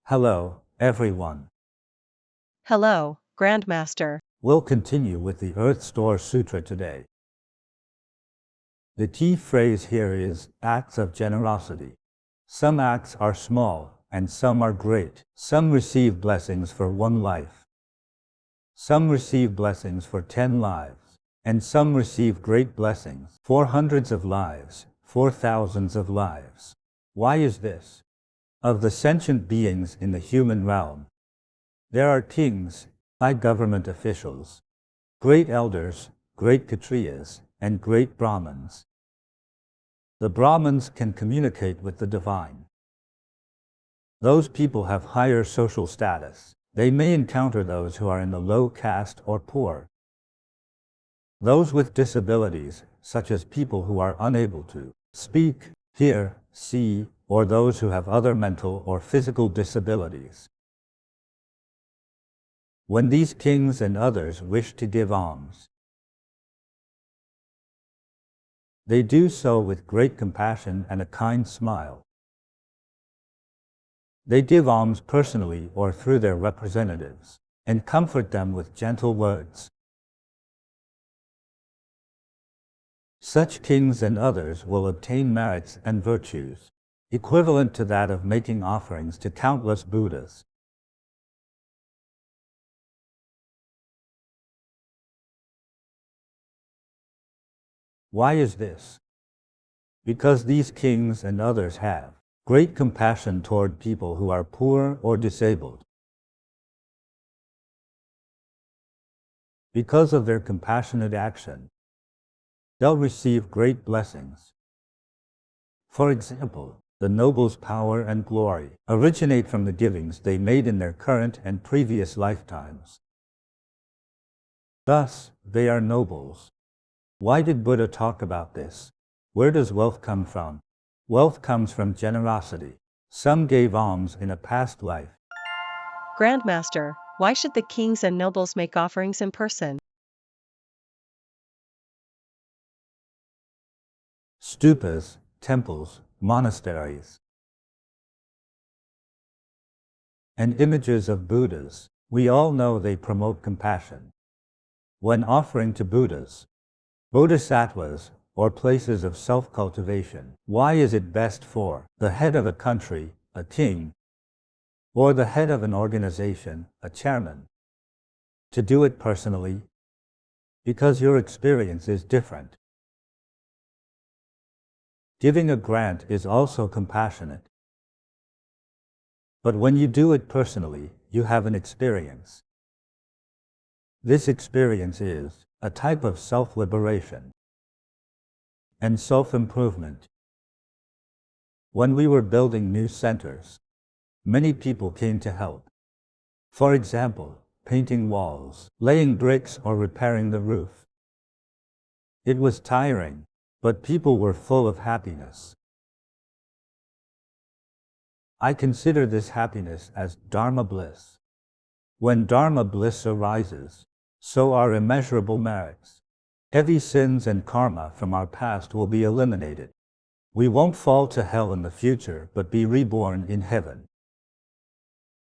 Hello, everyone. Hello, Grandmaster. We'll continue with the Earth Store Sutra today. The key phrase here is acts of generosity. Some acts are small, and some are great. Some receive blessings for one life. Some receive blessings for 10 lives. And some receive great blessings for hundreds of lives, for thousands of lives. Why is this? Of the sentient beings in the human realm, there are kings, high government officials, great elders, great Kshatriyas, and great Brahmins. The Brahmins can communicate with the divine. Those people have higher social status. They may encounter those who are in the low caste or poor. Those with disabilities, such as people who are unable to speak, hear, see, or those who have other mental or physical disabilities. When these kings and others wish to give alms, they do so with great compassion and a kind smile. They give alms personally or through their representatives, and comfort them with gentle words. Such kings and others will obtain merits and virtues, equivalent to that of making offerings to countless Buddhas. Why is this? Because these kings and others have great compassion toward people who are poor or disabled. Because of their compassionate action, they'll receive great blessings. For example, the nobles' power and glory originate from the givings they made in their current and previous lifetimes. Thus, they are nobles. Why did Buddha talk about this? Where does wealth come from? Wealth comes from generosity. Some gave alms in a past life. Grandmaster, why should the kings and nobles make offerings in person? Stupas, temples, monasteries, and images of Buddhas, we all know they promote compassion. When offering to Buddhas, Bodhisattvas, or places of self-cultivation, why is it best for the head of a country, a king, or the head of an organization, a chairman, to do it personally? Because your experience is different. Giving a grant is also compassionate. But when you do it personally, you have an experience. This experience is a type of self-liberation and self-improvement. When we were building new centers, many people came to help. For example, painting walls, laying bricks, or repairing the roof. It was tiring, but people were full of happiness. I consider this happiness as Dharma bliss. When Dharma bliss arises, so are immeasurable merits. Heavy sins and karma from our past will be eliminated. We won't fall to hell in the future, but be reborn in heaven.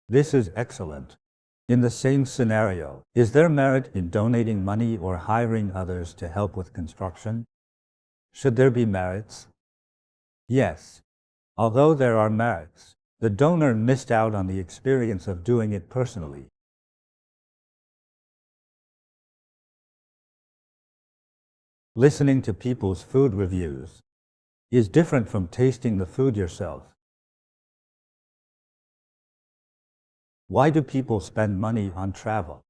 This is excellent. In the same scenario, is there merit in donating money or hiring others to help with construction? Should there be merits? Yes. Although there are merits, the donor missed out on the experience of doing it personally. Listening to people's food reviews is different from tasting the food yourself. Why do people spend money on travel?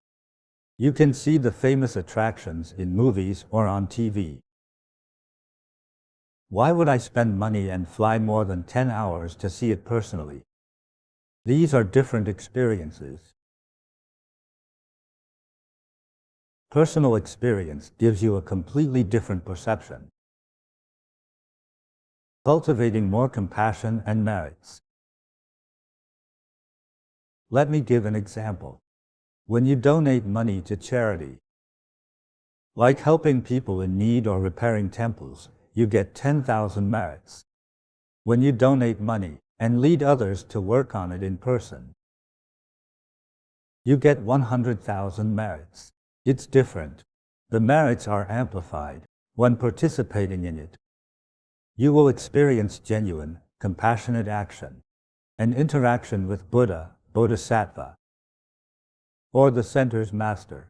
You can see the famous attractions in movies or on TV. Why would I spend money and fly more than 10 hours to see it personally? These are different experiences. Personal experience gives you a completely different perception. Cultivating more compassion and merits. Let me give an example. When you donate money to charity, like helping people in need or repairing temples, you get 10,000 merits. When you donate money and lead others to work on it in person, you get 100,000 merits. It's different. The merits are amplified when participating in it. You will experience genuine, compassionate action, an interaction with Buddha, Bodhisattva, or the center's master.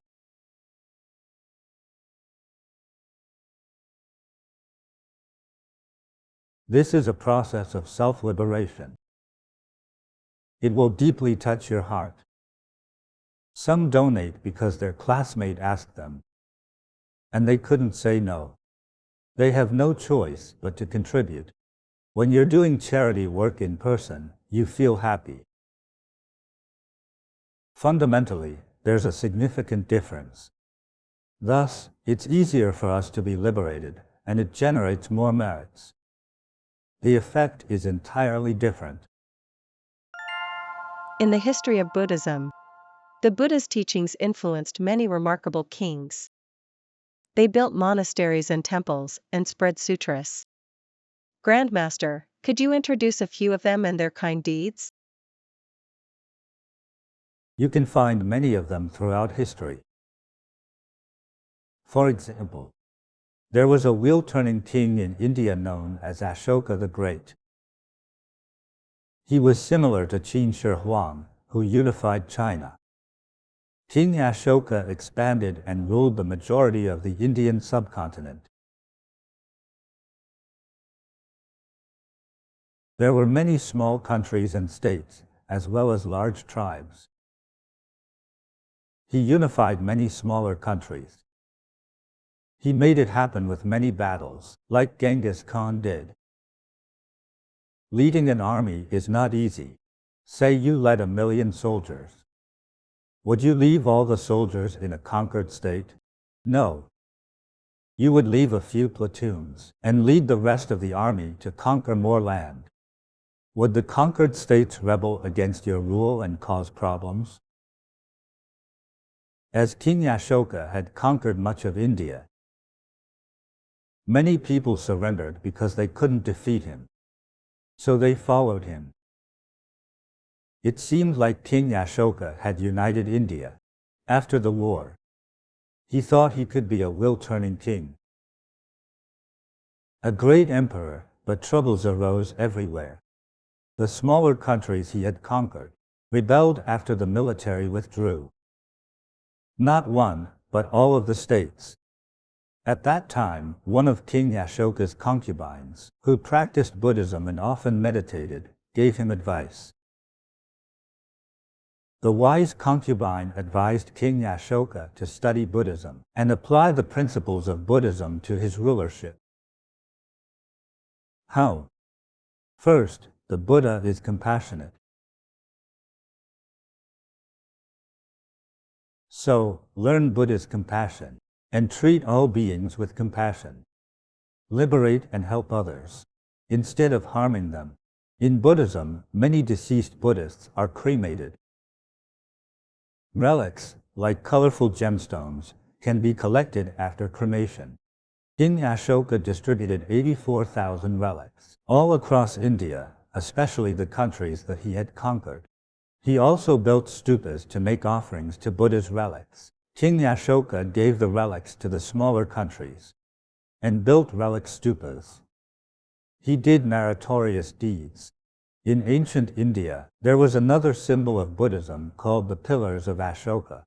This is a process of self-liberation. It will deeply touch your heart. Some donate because their classmate asked them, and they couldn't say no. They have no choice but to contribute. When you're doing charity work in person, you feel happy. Fundamentally, there's a significant difference. Thus, it's easier for us to be liberated, and it generates more merits. The effect is entirely different. In the history of Buddhism, the Buddha's teachings influenced many remarkable kings. They built monasteries and temples and spread sutras. Grandmaster, could you introduce a few of them and their kind deeds? You can find many of them throughout history. For example, there was a wheel-turning king in India known as Ashoka the Great. He was similar to Qin Shi Huang, who unified China. King Ashoka expanded and ruled the majority of the Indian subcontinent. There were many small countries and states, as well as large tribes. He unified many smaller countries. He made it happen with many battles, like Genghis Khan did. Leading an army is not easy. Say you led 1 million soldiers. Would you leave all the soldiers in a conquered state? No. You would leave a few platoons and lead the rest of the army to conquer more land. Would the conquered states rebel against your rule and cause problems? As King Ashoka had conquered much of India, many people surrendered because they couldn't defeat him. So they followed him. It seemed like King Ashoka had united India. After the war, he thought he could be a wheel-turning king, a great emperor, but troubles arose everywhere. The smaller countries he had conquered rebelled after the military withdrew. Not one, but all of the states. At that time, one of King Ashoka's concubines, who practiced Buddhism and often meditated, gave him advice. The wise concubine advised King Ashoka to study Buddhism and apply the principles of Buddhism to his rulership. How? First, the Buddha is compassionate. So, learn Buddha's compassion and treat all beings with compassion. Liberate and help others, instead of harming them. In Buddhism, many deceased Buddhists are cremated. Relics, like colorful gemstones, can be collected after cremation. King Ashoka distributed 84,000 relics all across India, especially the countries that he had conquered. He also built stupas to make offerings to Buddha's relics. King Ashoka gave the relics to the smaller countries and built relic stupas. He did meritorious deeds. In ancient India, there was another symbol of Buddhism called the Pillars of Ashoka.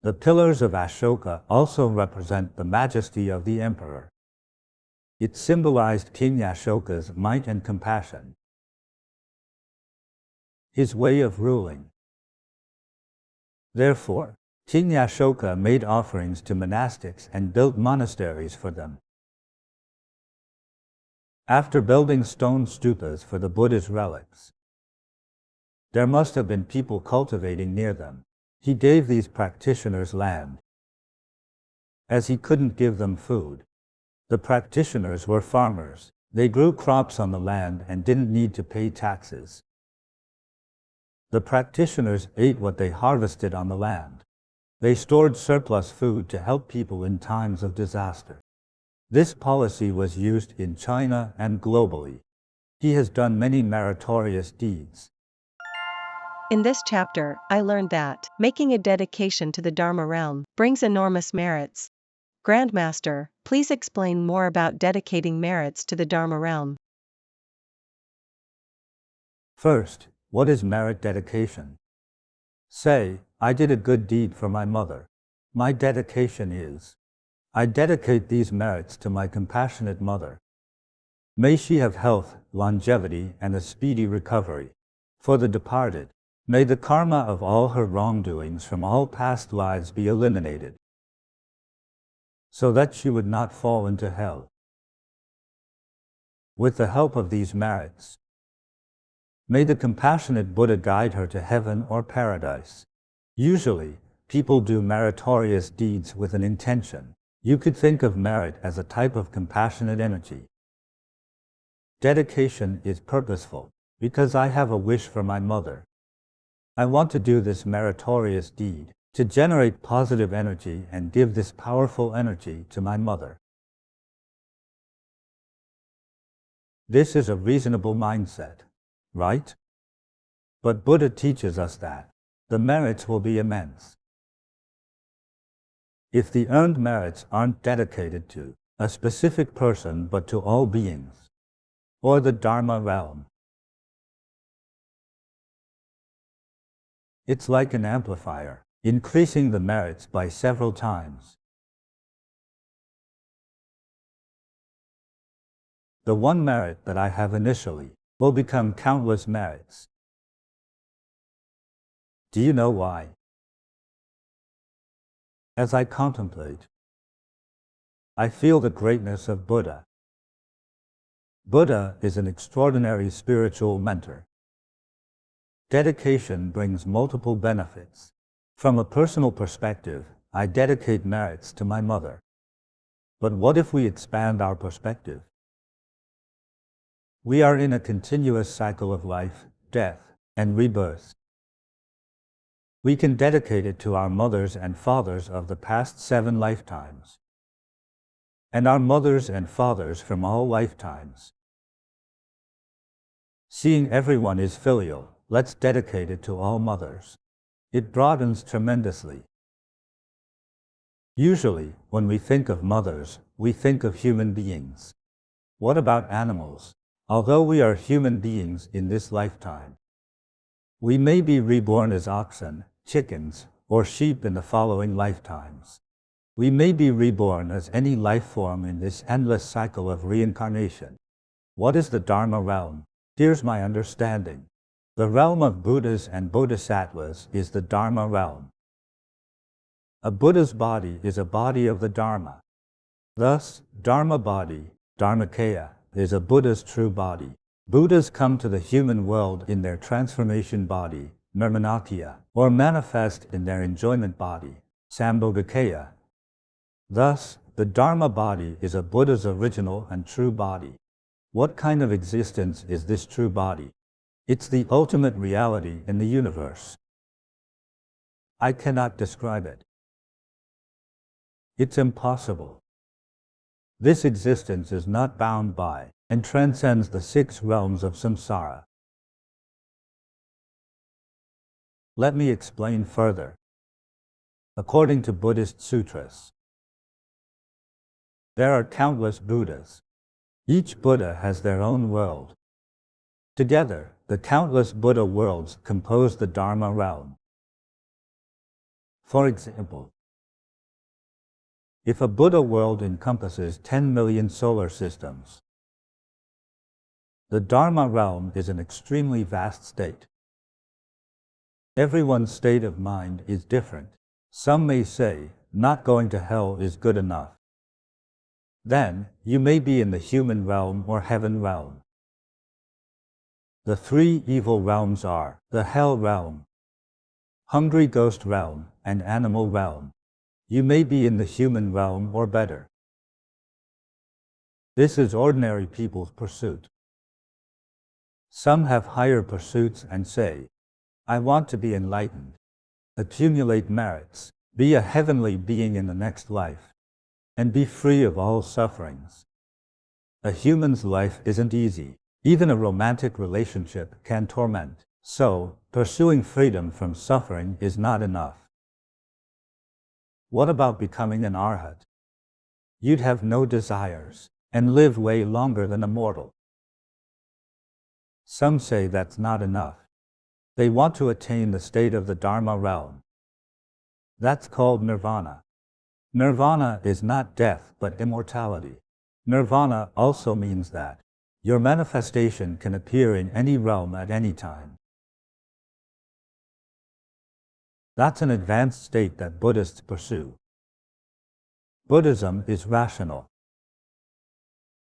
The Pillars of Ashoka also represent the majesty of the emperor. It symbolized King Ashoka's might and compassion, his way of ruling. Therefore, King Ashoka made offerings to monastics and built monasteries for them. After building stone stupas for the Buddha's relics, there must have been people cultivating near them. He gave these practitioners land, as he couldn't give them food. The practitioners were farmers. They grew crops on the land and didn't need to pay taxes. The practitioners ate what they harvested on the land. They stored surplus food to help people in times of disaster. This policy was used in China and globally. He has done many meritorious deeds. In this chapter, I learned that making a dedication to the Dharma realm brings enormous merits. Grandmaster, please explain more about dedicating merits to the Dharma realm. First, what is merit dedication? Say, I did a good deed for my mother. My dedication is, I dedicate these merits to my compassionate mother. May she have health, longevity, and a speedy recovery. For the departed, may the karma of all her wrongdoings from all past lives be eliminated, so that she would not fall into hell. With the help of these merits, may the compassionate Buddha guide her to heaven or paradise. Usually, people do meritorious deeds with an intention. You could think of merit as a type of compassionate energy. Dedication is purposeful, because I have a wish for my mother. I want to do this meritorious deed, to generate positive energy and give this powerful energy to my mother. This is a reasonable mindset, right? But Buddha teaches us that the merits will be immense. If the earned merits aren't dedicated to a specific person but to all beings, or the Dharma realm, it's like an amplifier, increasing the merits by several times. The one merit that I have initially will become countless merits. Do you know why? As I contemplate, I feel the greatness of Buddha. Buddha is an extraordinary spiritual mentor. Dedication brings multiple benefits. From a personal perspective, I dedicate merits to my mother. But what if we expand our perspective? We are in a continuous cycle of life, death, and rebirth. We can dedicate it to our mothers and fathers of the past 7 lifetimes, and our mothers and fathers from all lifetimes. Seeing everyone is filial, let's dedicate it to all mothers. It broadens tremendously. Usually, when we think of mothers, we think of human beings. What about animals? Although we are human beings in this lifetime, we may be reborn as oxen, chickens, or sheep in the following lifetimes. We may be reborn as any life form in this endless cycle of reincarnation. What is the Dharma realm? Here's my understanding. The realm of Buddhas and Bodhisattvas is the Dharma realm. A Buddha's body is a body of the Dharma. Thus, Dharma body, Dharmakaya, is a Buddha's true body. Buddhas come to the human world in their transformation body, Nirmanakaya, or manifest in their enjoyment body, Sambhogakaya. Thus, the Dharma body is a Buddha's original and true body. What kind of existence is this true body? It's the ultimate reality in the universe. I cannot describe it. It's impossible. This existence is not bound by and transcends the 6 realms of samsara. Let me explain further. According to Buddhist sutras, there are countless Buddhas. Each Buddha has their own world. Together, the countless Buddha worlds compose the Dharma realm. For example, if a Buddha world encompasses 10 million solar systems, the Dharma realm is an extremely vast state. Everyone's state of mind is different. Some may say, not going to hell is good enough. Then, you may be in the human realm or heaven realm. The 3 evil realms are the hell realm, hungry ghost realm, and animal realm. You may be in the human realm or better. This is ordinary people's pursuit. Some have higher pursuits and say, I want to be enlightened, accumulate merits, be a heavenly being in the next life, and be free of all sufferings. A human's life isn't easy. Even a romantic relationship can torment. So, Pursuing freedom from suffering is not enough. What about becoming an arhat? You'd have no desires and live way longer than a mortal. Some say that's not enough. They want to attain the state of the Dharma realm. That's called nirvana. Nirvana is not death but immortality. Nirvana also means that your manifestation can appear in any realm at any time. That's an advanced state that Buddhists pursue. Buddhism is rational.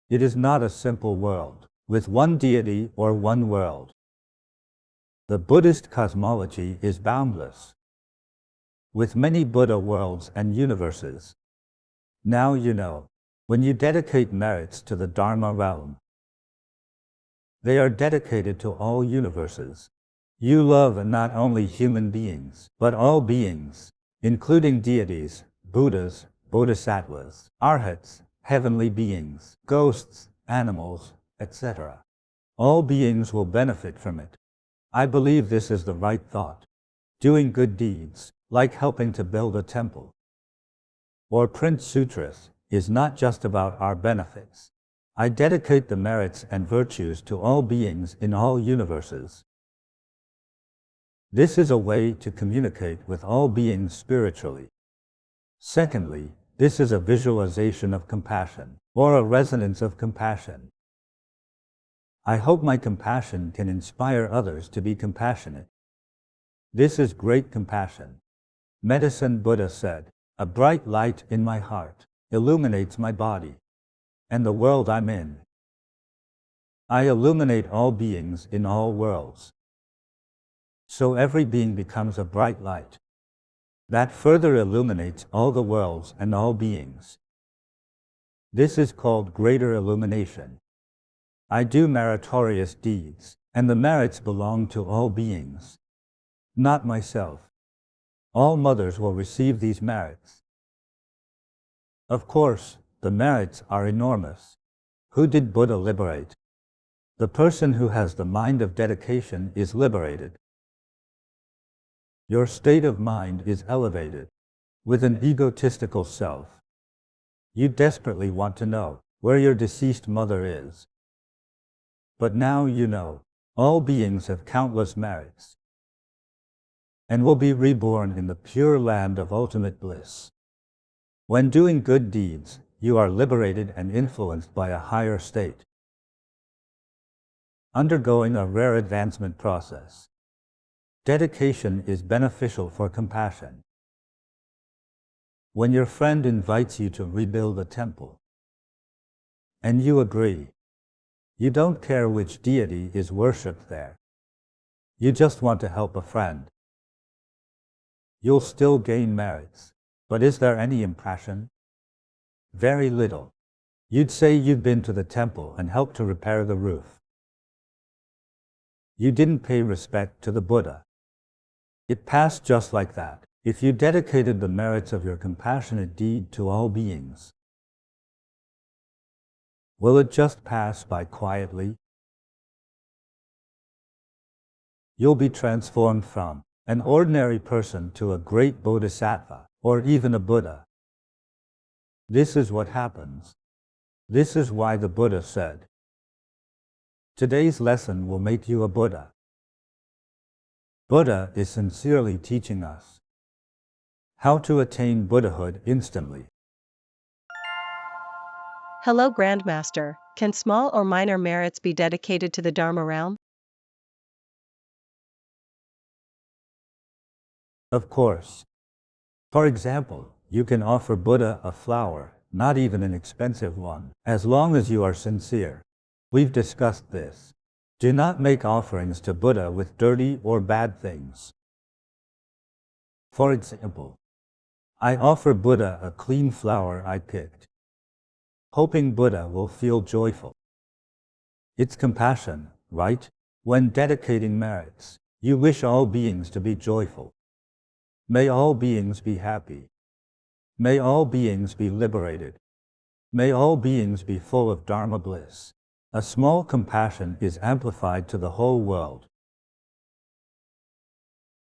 It is not a simple world, with one deity or one world. The Buddhist cosmology is boundless, with many Buddha worlds and universes. Now you know, when you dedicate merits to the Dharma realm, they are dedicated to all universes. You love not only human beings, but all beings, including deities, Buddhas, Bodhisattvas, arhats, heavenly beings, ghosts, animals, etc. All beings will benefit from it. I believe this is the right thought. Doing good deeds, like helping to build a temple or print sutras, is not just about our benefits. I dedicate the merits and virtues to all beings in all universes. This is a way to communicate with all beings spiritually. Secondly, this is a visualization of compassion, or a resonance of compassion. I hope my compassion can inspire others to be compassionate. This is great compassion. Medicine Buddha said, "A bright light in my heart illuminates my body and the world I'm in. I illuminate all beings in all worlds. So every being becomes a bright light that further illuminates all the worlds and all beings. This is called greater illumination. I do meritorious deeds, and the merits belong to all beings, not myself. All mothers will receive these merits. Of course, the merits are enormous. Who did Buddha liberate? The person who has the mind of dedication is liberated. Your state of mind is elevated. With an egotistical self, you desperately want to know where your deceased mother is. But now you know, all beings have countless merits and will be reborn in the pure land of ultimate bliss. When doing good deeds, you are liberated and influenced by a higher state, undergoing a rare advancement process. Dedication is beneficial for compassion. When your friend invites you to rebuild a temple, and you agree, you don't care which deity is worshipped there. You just want to help a friend. You'll still gain merits, but is there any impression? Very little. You'd say you'd been to the temple and helped to repair the roof. You didn't pay respect to the Buddha. It passed just like that. If you dedicated the merits of your compassionate deed to all beings, will it just pass by quietly? You'll be transformed from an ordinary person to a great Bodhisattva, or even a Buddha. This is what happens. This is why the Buddha said, "Today's lesson will make you a Buddha." Buddha is sincerely teaching us how to attain Buddhahood instantly. Hello, Grandmaster. Can small or minor merits be dedicated to the Dharma realm? Of course. For example, you can offer Buddha a flower, not even an expensive one, as long as you are sincere. We've discussed this. Do not make offerings to Buddha with dirty or bad things. For example, I offer Buddha a clean flower I picked, hoping Buddha will feel joyful. It's compassion, right? When dedicating merits, you wish all beings to be joyful. May all beings be happy. May all beings be liberated. May all beings be full of Dharma bliss. A small compassion is amplified to the whole world.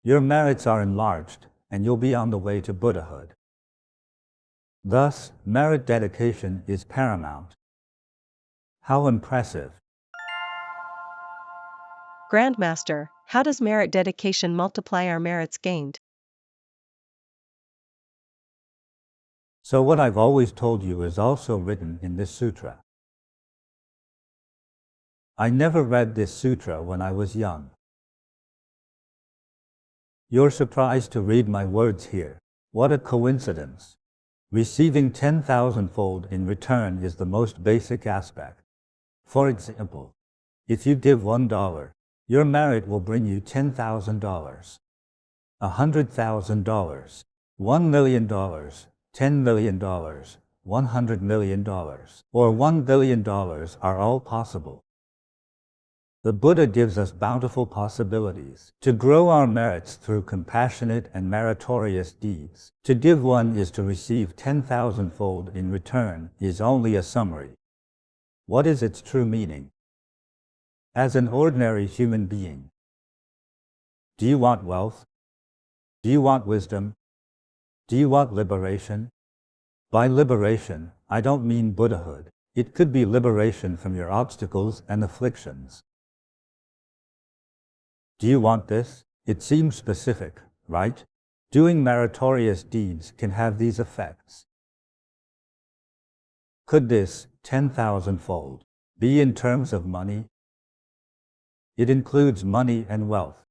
your merits are enlarged, and you'll be on the way to Buddhahood. Thus, merit dedication is paramount. How impressive! Grandmaster, how does merit dedication multiply our merits gained? So what I've always told you is also written in this sutra. I never read this sutra when I was young. You're surprised to read my words here. What a coincidence! Receiving 10,000-fold in return is the most basic aspect. For example, if you give $1, your merit will bring you $10,000, $100,000, $1 million, $10 million, $100 million, or $1 billion are all possible. The Buddha gives us bountiful possibilities to grow our merits through compassionate and meritorious deeds. To give one is to receive 10,000-fold in return is only a summary. What is its true meaning? As an ordinary human being, do you want wealth? Do you want wisdom? Do you want liberation? By liberation, I don't mean Buddhahood. It could be liberation from your obstacles and afflictions. Do you want this? It seems specific, right? Doing meritorious deeds can have these effects. Could this 10,000-fold be in terms of money? It includes money and wealth.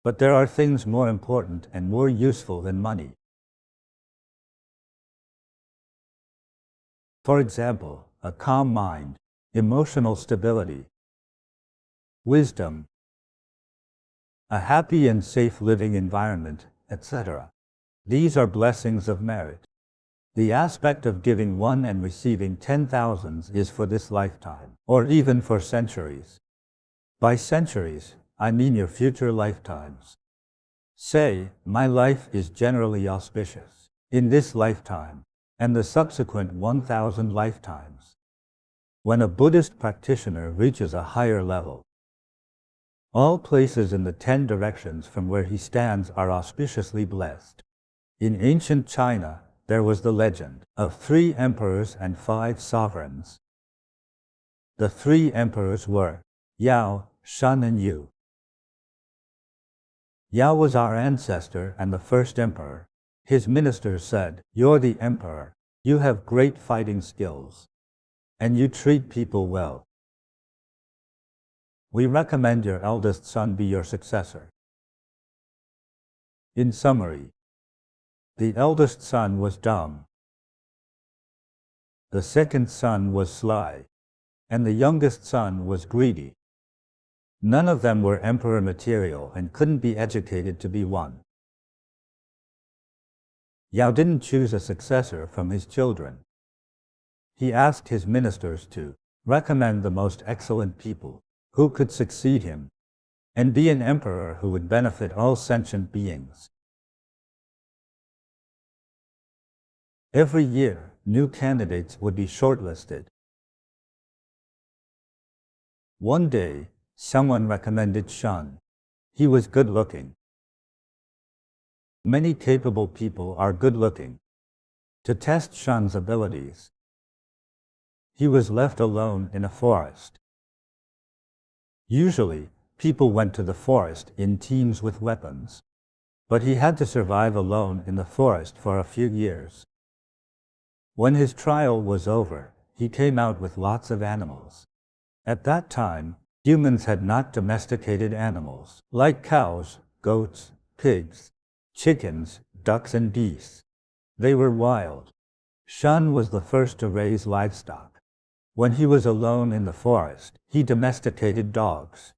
But there are things more important and more useful than money. For example, a calm mind, emotional stability, wisdom, a happy and safe living environment, etc. These are blessings of merit. The aspect of giving one and receiving 10,000s is for this lifetime, or even for centuries. By centuries, I mean your future lifetimes. Say, my life is generally auspicious in this lifetime and the subsequent 1,000 lifetimes. When a Buddhist practitioner reaches a higher level, all places in the 10 directions from where he stands are auspiciously blessed. In ancient China, there was the legend of 3 emperors and 5 sovereigns. The 3 emperors were Yao, Shun, and Yu. Yao was our ancestor and the first emperor. His ministers said, "You're the emperor. You have great fighting skills. And you treat people well. We recommend your eldest son be your successor." In summary, the eldest son was dumb. The second son was sly. And the youngest son was greedy. None of them were emperor material and couldn't be educated to be one. Yao didn't choose a successor from his children. He asked his ministers to recommend the most excellent people who could succeed him and be an emperor who would benefit all sentient beings. Every year, new candidates would be shortlisted. One day, someone recommended Shun. He was good-looking. Many capable people are good-looking. To test Shun's abilities, he was left alone in a forest. Usually, people went to the forest in teams with weapons, but he had to survive alone in the forest for a few years. When his trial was over, he came out with lots of animals. At that time, humans had not domesticated animals, like cows, goats, pigs, chickens, ducks, and geese. They were wild. Shun was the first to raise livestock. When he was alone in the forest, he domesticated dogs.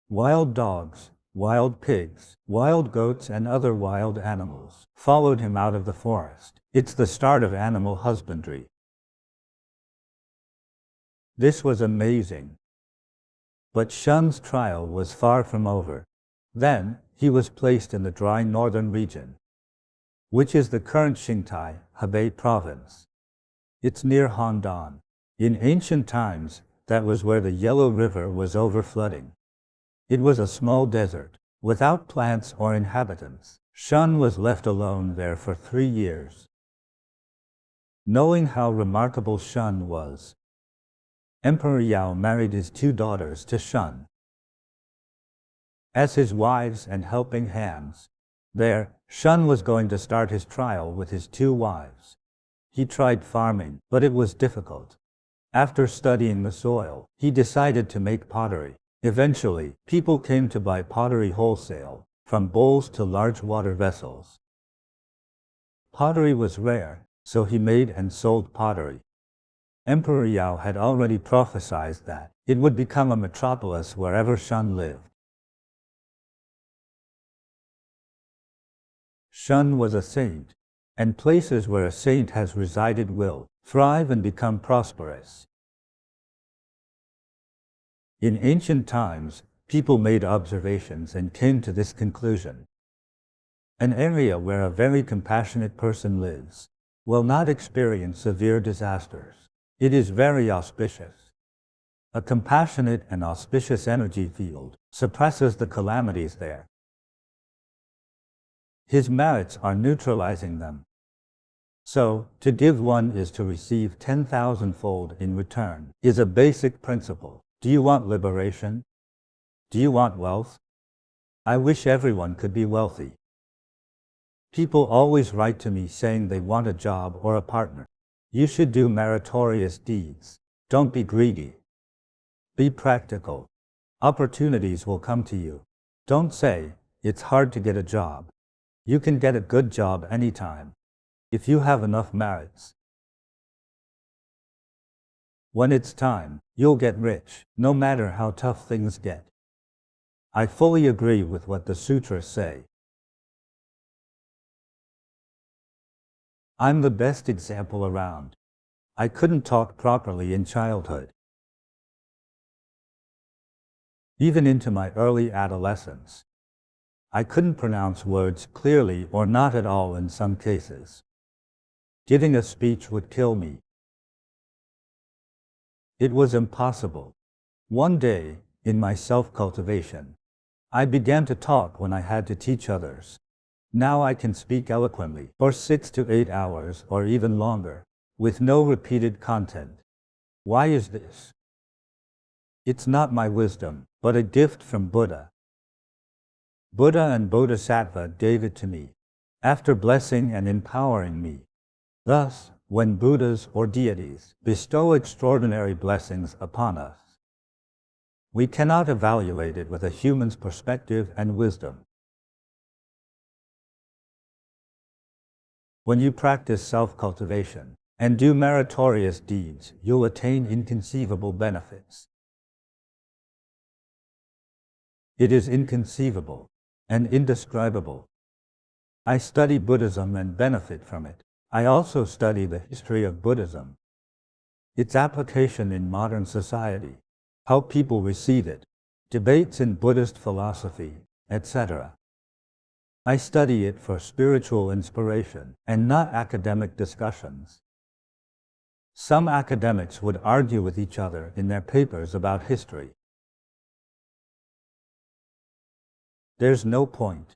Wild dogs, wild pigs, wild goats, and other wild animals followed him out of the forest. It's the start of animal husbandry. This was amazing. But Shun's trial was far from over. Then, he was placed in the dry northern region, which is the current Xingtai, Hebei province. It's near Handan. In ancient times, that was where the Yellow River was overflooding. It was a small desert, without plants or inhabitants. Shun was left alone there for 3 years. Knowing how remarkable Shun was, Emperor Yao married his 2 daughters to Shun as his wives and helping hands. There, Shun was going to start his trial with his 2 wives. He tried farming, but it was difficult. After studying the soil, he decided to make pottery. Eventually, people came to buy pottery wholesale, from bowls to large water vessels. Pottery was rare, so he made and sold pottery. Emperor Yao had already prophesied that it would become a metropolis wherever Shun lived. Shun was a saint, and places where a saint has resided will thrive and become prosperous. In ancient times, people made observations and came to this conclusion. An area where a very compassionate person lives will not experience severe disasters. It is very auspicious. A compassionate and auspicious energy field suppresses the calamities there. His merits are neutralizing them. So, to give one is to receive 10,000-fold in return is a basic principle. Do you want liberation? Do you want wealth? I wish everyone could be wealthy. People always write to me saying they want a job or a partner. You should do meritorious deeds. Don't be greedy. Be practical. Opportunities will come to you. Don't say, it's hard to get a job. You can get a good job anytime, if you have enough merits. When it's time, you'll get rich, no matter how tough things get. I fully agree with what the sutras say. I'm the best example around. I couldn't talk properly in childhood. Even into my early adolescence, I couldn't pronounce words clearly or not at all in some cases. Giving a speech would kill me. It was impossible. One day, in my self-cultivation, I began to talk when I had to teach others. Now I can speak eloquently for 6 to 8 hours or even longer, with no repeated content. Why is this? It's not my wisdom, but a gift from Buddha. Buddha and Bodhisattva gave it to me, after blessing and empowering me. Thus, when Buddhas or deities bestow extraordinary blessings upon us, we cannot evaluate it with a human's perspective and wisdom. When you practice self-cultivation and do meritorious deeds, you'll attain inconceivable benefits. It is inconceivable and indescribable. I study Buddhism and benefit from it. I also study the history of Buddhism, its application in modern society, how people receive it, debates in Buddhist philosophy, etc. I study it for spiritual inspiration and not academic discussions. Some academics would argue with each other in their papers about history. There's no point.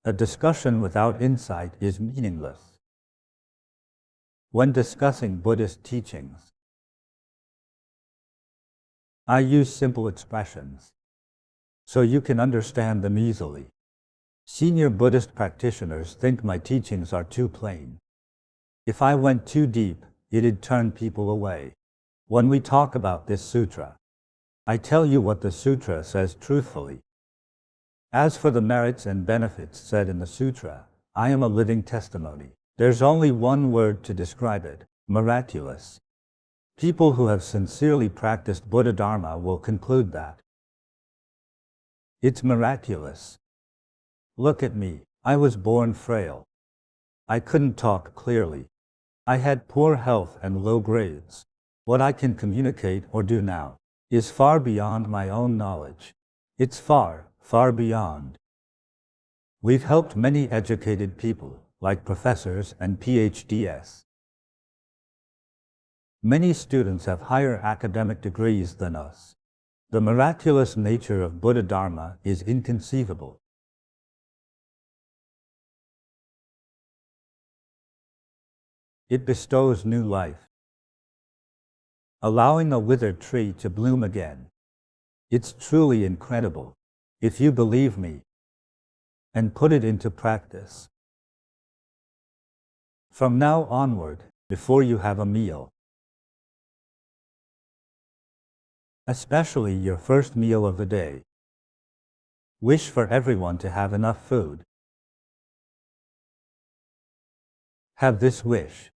A discussion without insight is meaningless. When discussing Buddhist teachings, I use simple expressions, so you can understand them easily. Senior Buddhist practitioners think my teachings are too plain. If I went too deep, it'd turn people away. When we talk about this sutra, I tell you what the sutra says truthfully. As for the merits and benefits said in the sutra, I am a living testimony. There's only one word to describe it: miraculous. People who have sincerely practiced Buddha Dharma will conclude that. It's miraculous. Look at me. I was born frail. I couldn't talk clearly. I had poor health and low grades. What I can communicate or do now is far beyond my own knowledge. It's far, far beyond. We've helped many educated people, like professors and PhDs. Many students have higher academic degrees than us. The miraculous nature of Buddha Dharma is inconceivable. It bestows new life, allowing a withered tree to bloom again. It's truly incredible, if you believe me, and put it into practice. From now onward, before you have a meal, especially your first meal of the day, wish for everyone to have enough food. Have this wish.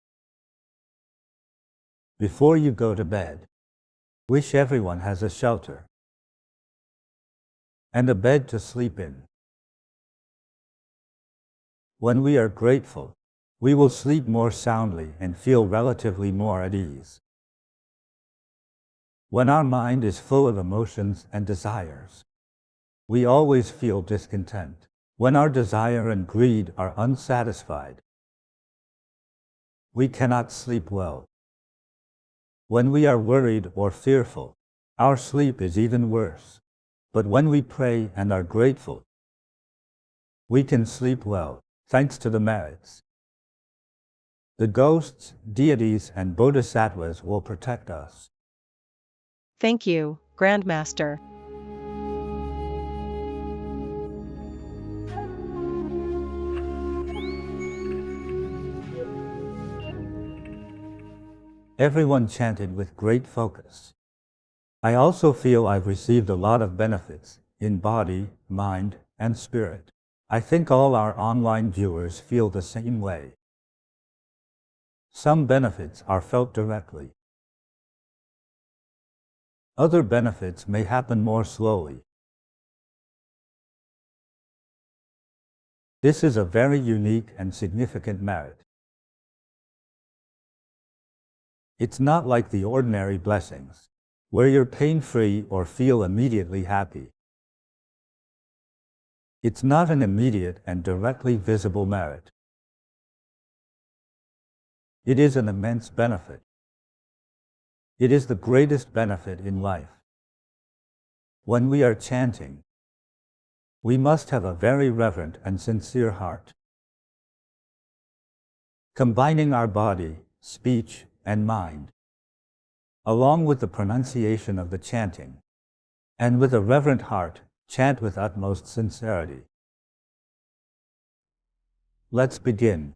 Before you go to bed, wish everyone has a shelter and a bed to sleep in. When we are grateful, we will sleep more soundly and feel relatively more at ease. When our mind is full of emotions and desires, we always feel discontent. When our desire and greed are unsatisfied, we cannot sleep well. When we are worried or fearful, our sleep is even worse. But when we pray and are grateful, we can sleep well, thanks to the merits. The ghosts, deities, and bodhisattvas will protect us. Thank you, Grandmaster. Everyone chanted with great focus. I also feel I've received a lot of benefits in body, mind, and spirit. I think all our online viewers feel the same way. Some benefits are felt directly. Other benefits may happen more slowly. This is a very unique and significant merit. It's not like the ordinary blessings, where you're pain-free or feel immediately happy. It's not an immediate and directly visible merit. It is an immense benefit. It is the greatest benefit in life. When we are chanting, we must have a very reverent and sincere heart. Combining our body, speech, and mind, along with the pronunciation of the chanting, and with a reverent heart, chant with utmost sincerity. Let's begin.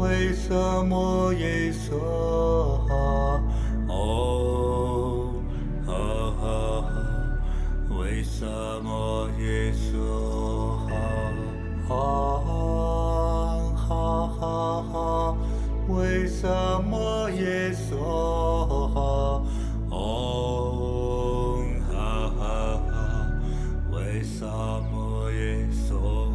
为什么耶娑哈？哦，哈哈哈，为什么耶娑哈？啊，哈哈哈，为什么耶娑哈？哦，哈哈哈，为什么耶娑？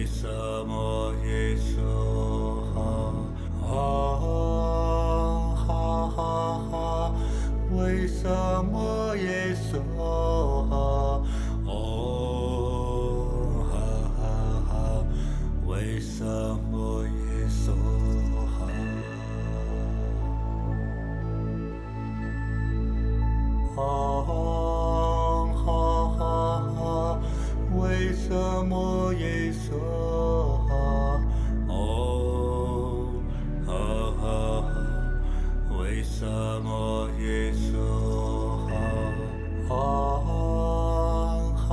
为什么耶梭哈？哈哈哈，为什么耶梭哈？哈哈哈，为什么耶梭哈？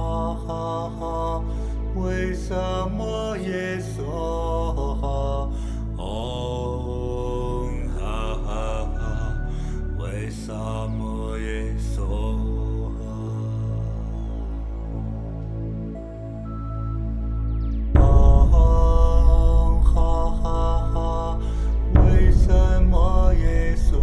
哈哈哈，为什么耶梭哈？哈哈哈，为什么耶梭哈？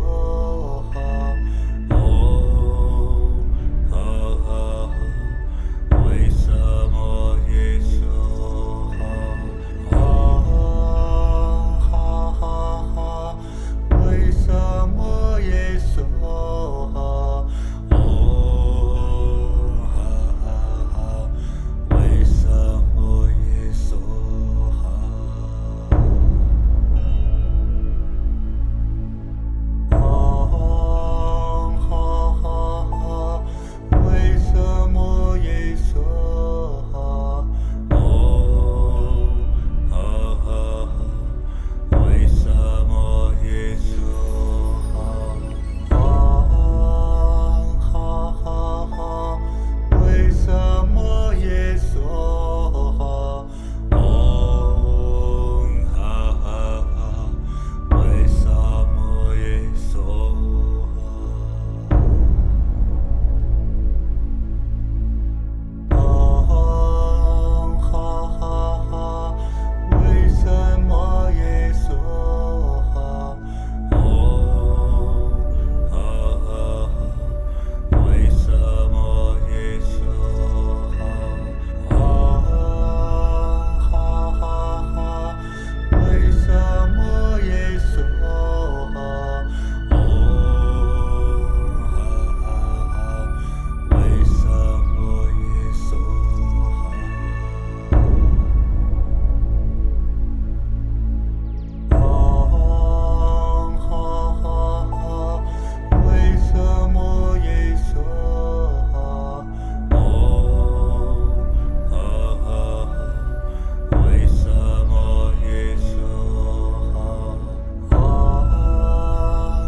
哈哈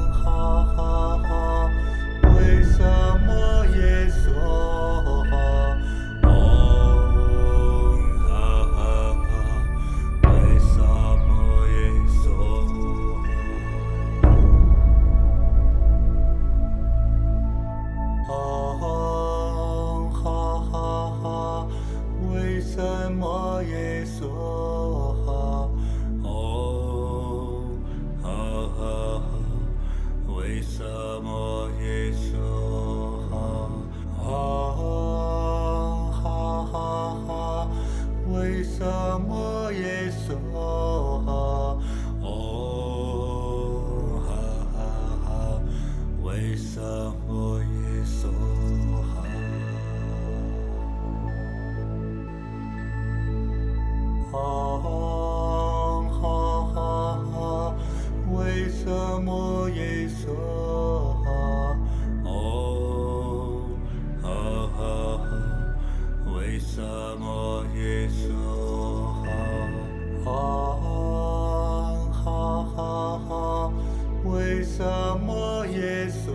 哈，为什么耶梭哈？哈哈哈，为什么耶梭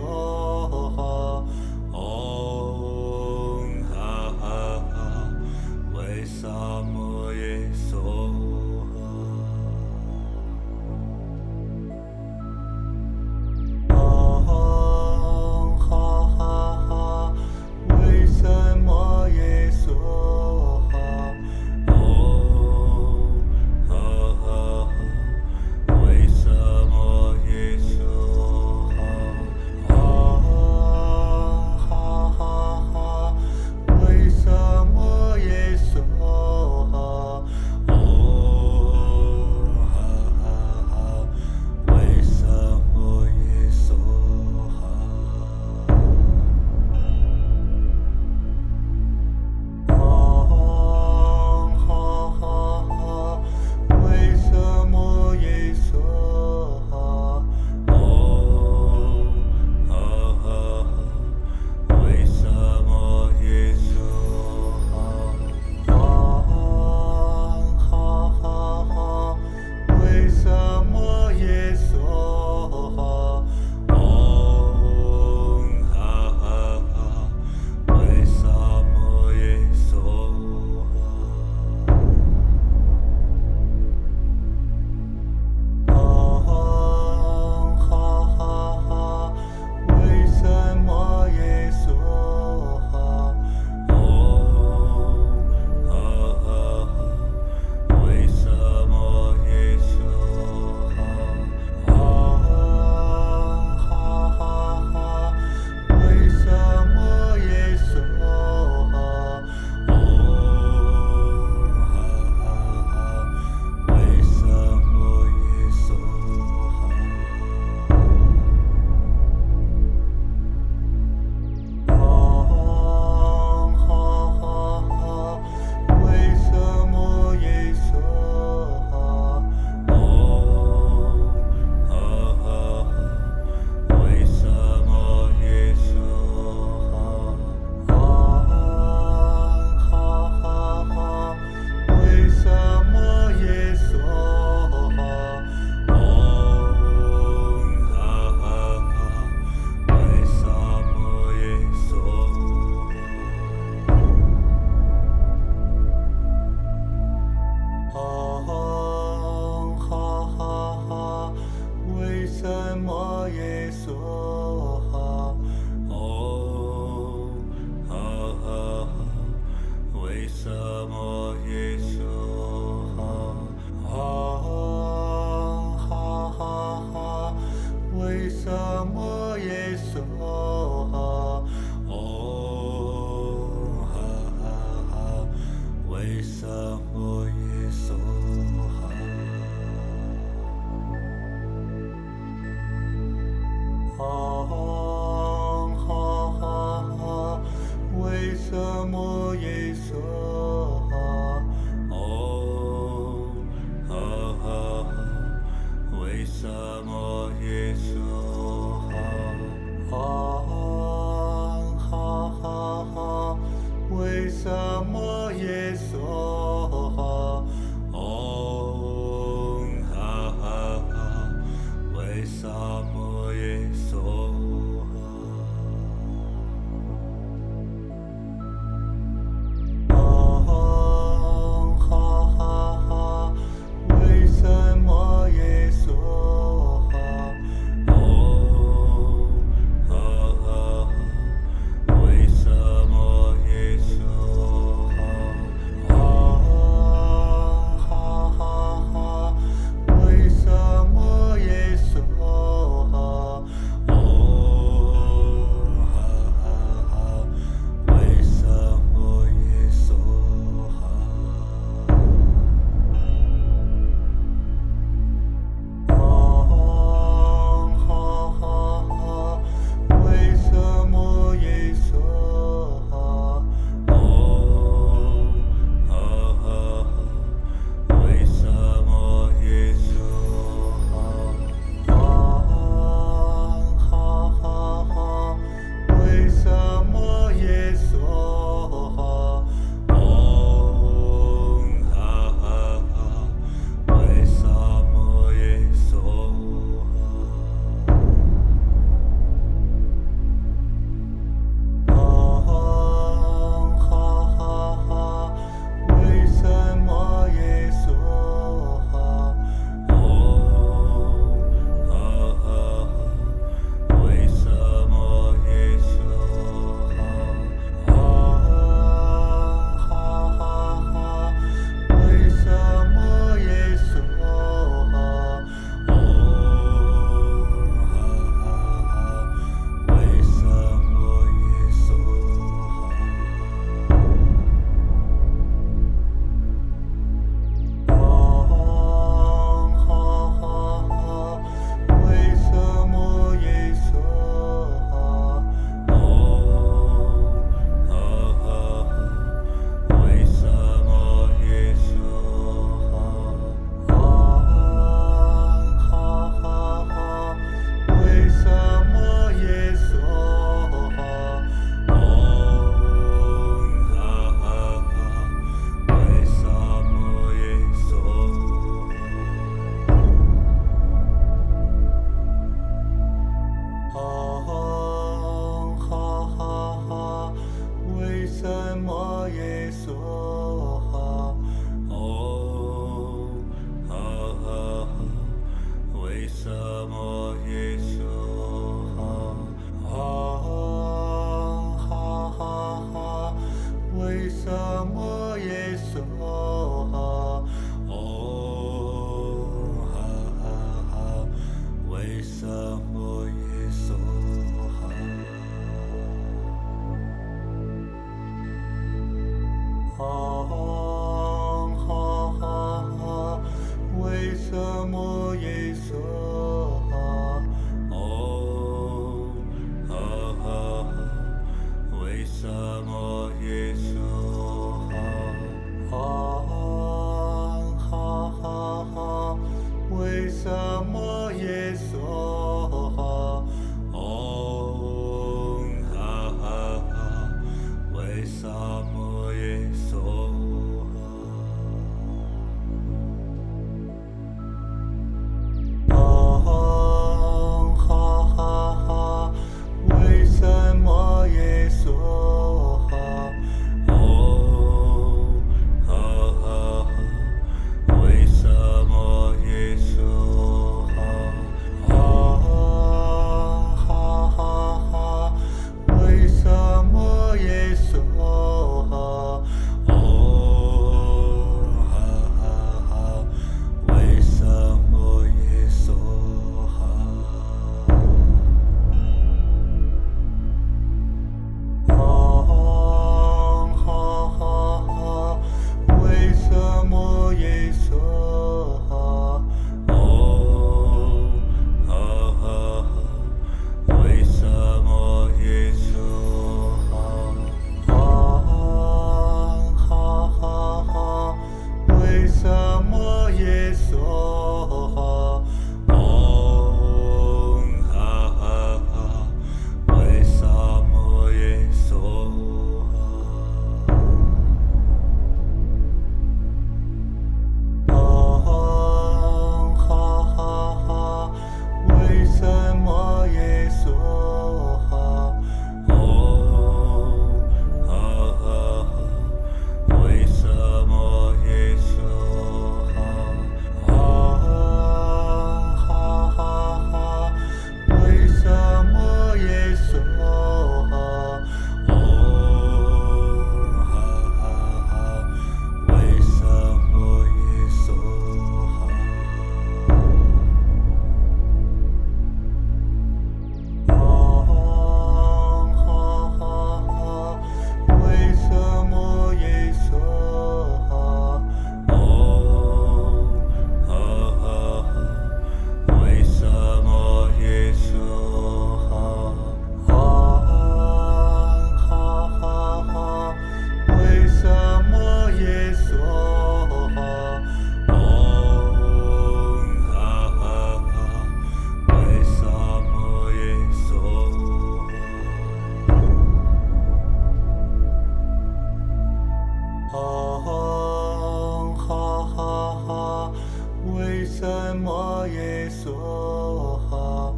什么耶娑哈，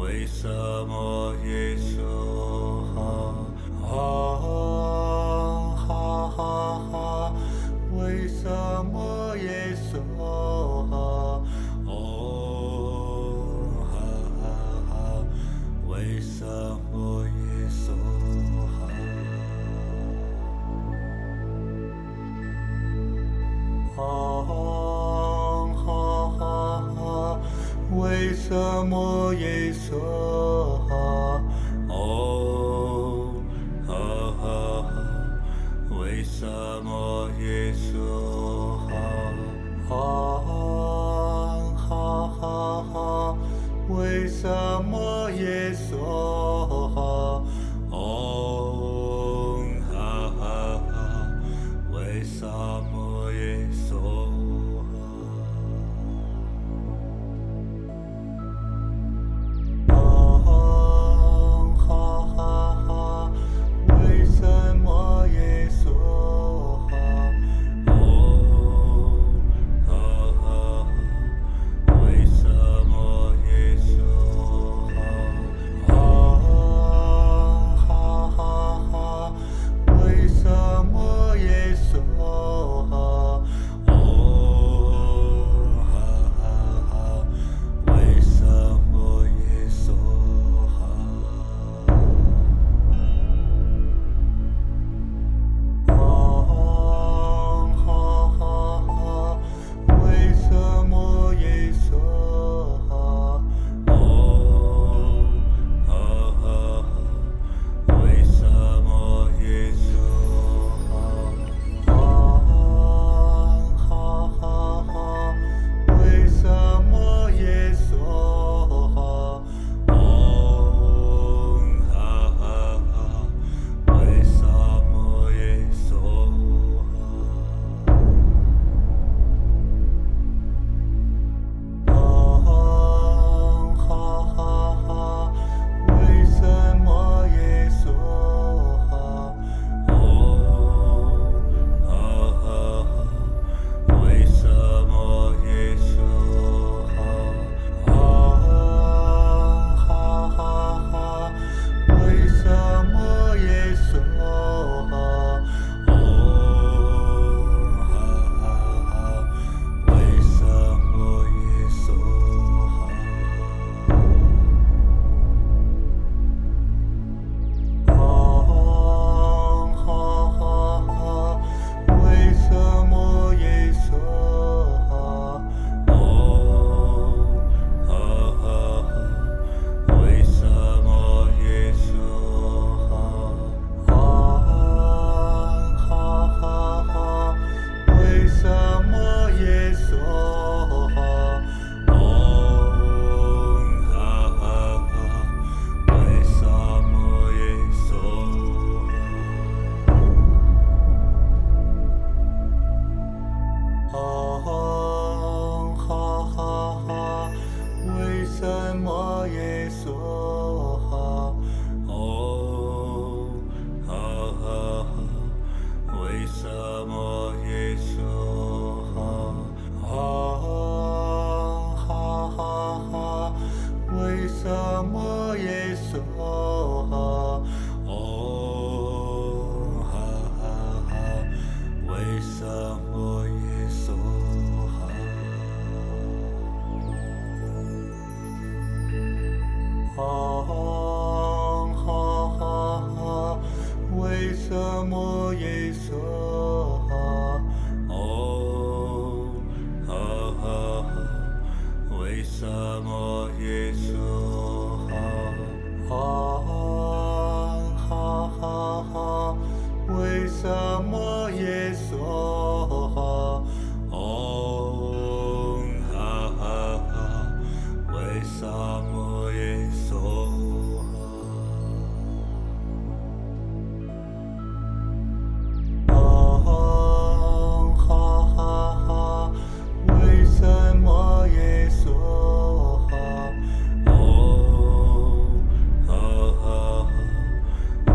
为什么耶娑哈，为什么耶娑哈，为什么耶娑哈，为什么耶娑哈，为什么耶娑哈，为什么耶娑哈，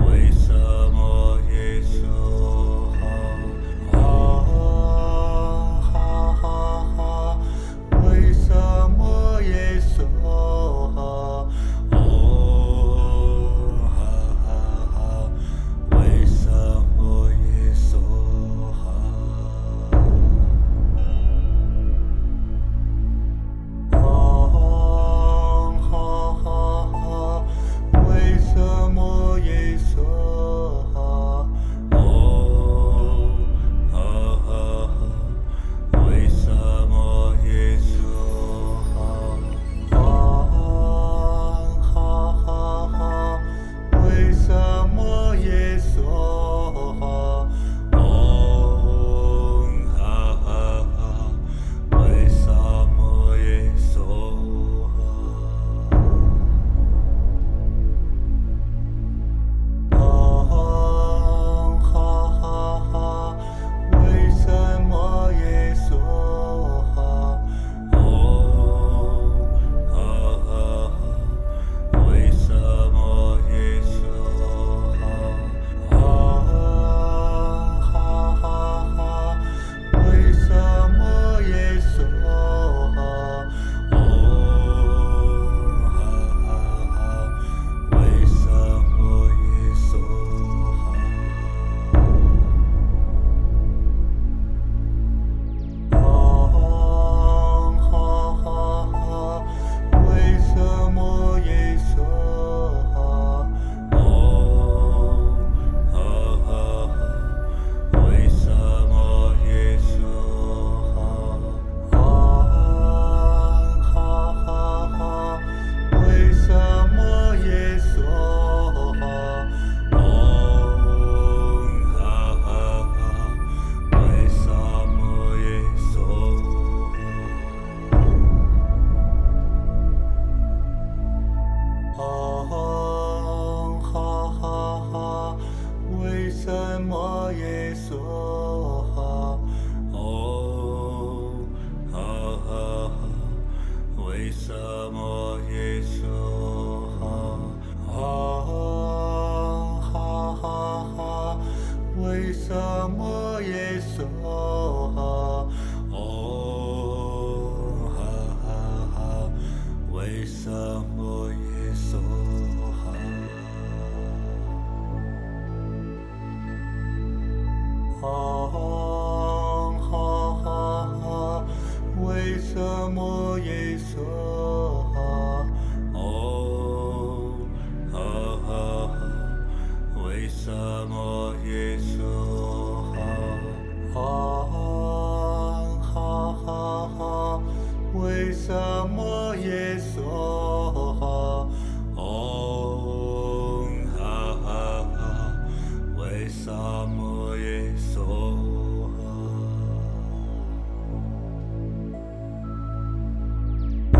为什么耶娑么耶娑哈，哦哈哈哈，为什么耶娑哈？哦哈哈哈，为什么耶娑哈？哦哈哈哈，为什么耶娑哈？哦哈哈哈，为什么耶娑哈？哦哈哈哈，为什么耶娑哈？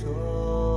Oh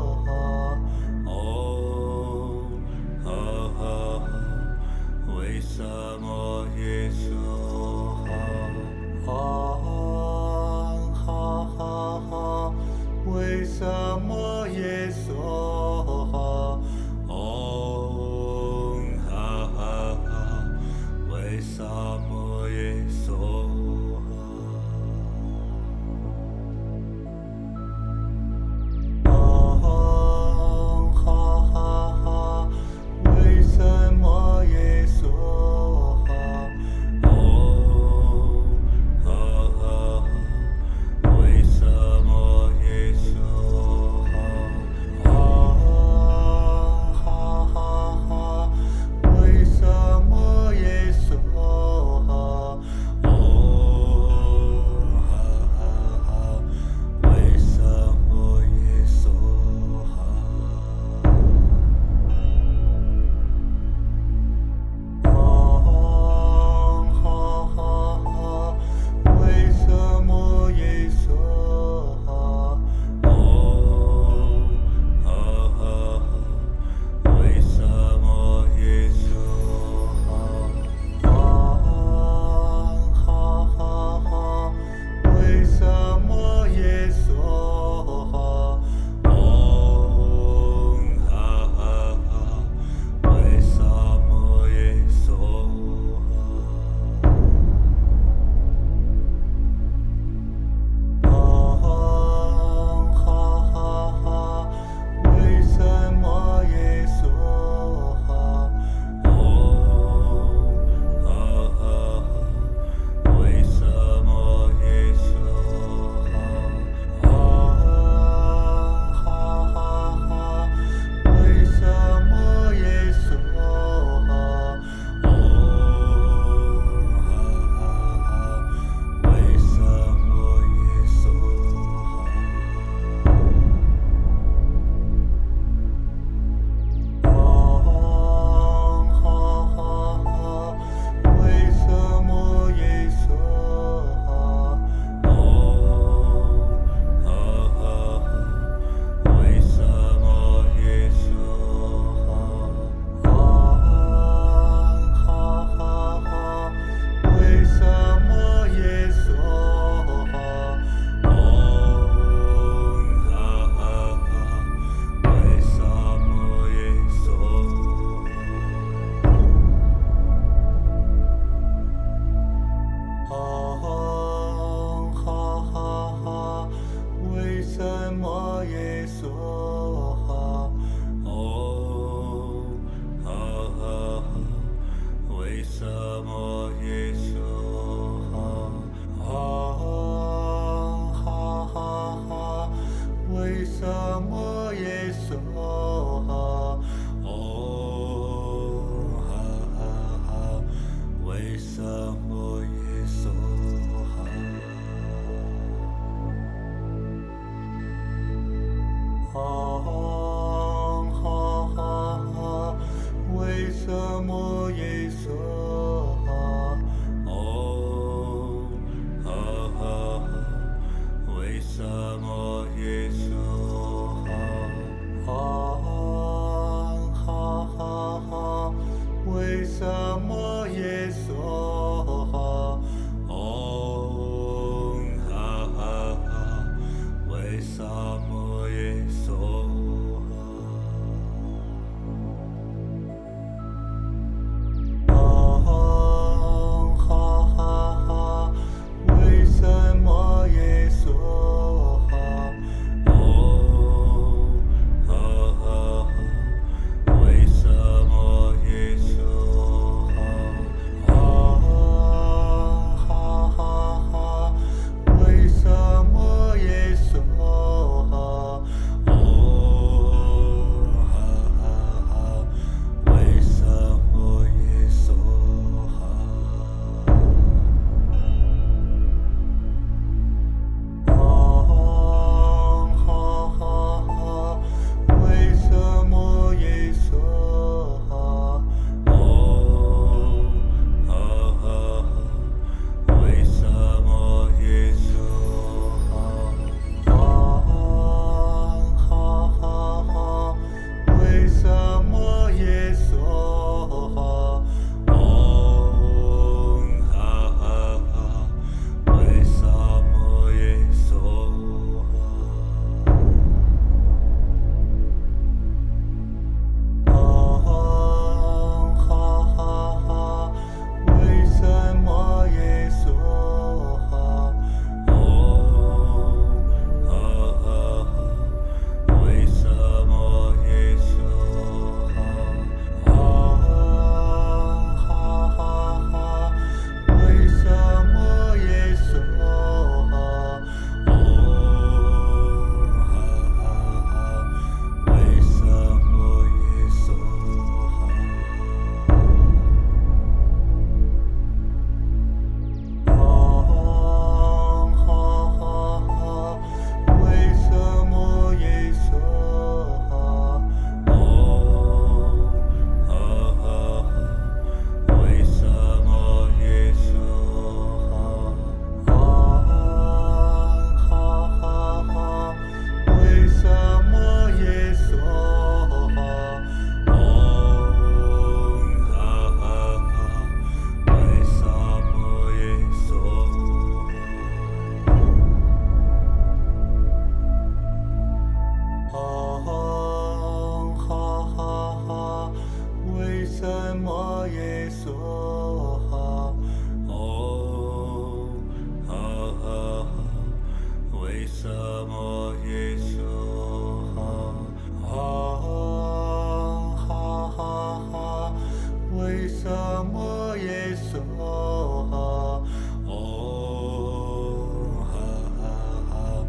什么耶娑哈，哈哈哈，为什么耶娑哈，哦哈哈哈，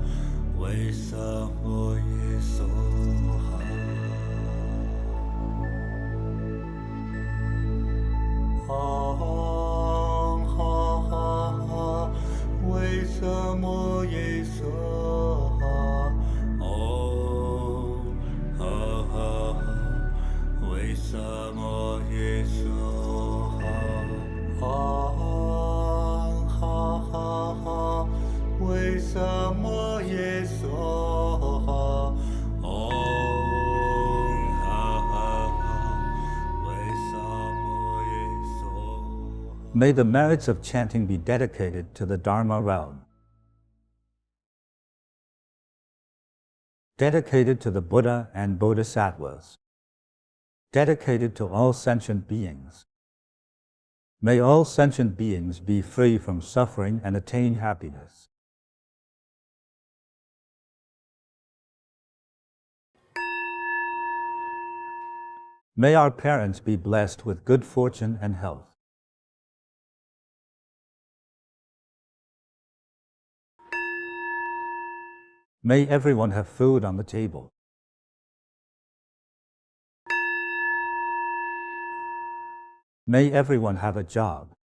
为什么耶娑哈，哈哈哈，为什么耶娑哈，哦哈哈哈，为什么耶娑哈，哈哈哈，为什么耶娑哈，哦哈哈哈，为什么耶娑哈。May the merits of chanting be dedicated to the Dharma realm, dedicated to the Buddha and Bodhisattvas, dedicated to all sentient beings. May all sentient beings be free from suffering and attain happiness. May our parents be blessed with good fortune and health. May everyone have food on the table. May everyone have a job.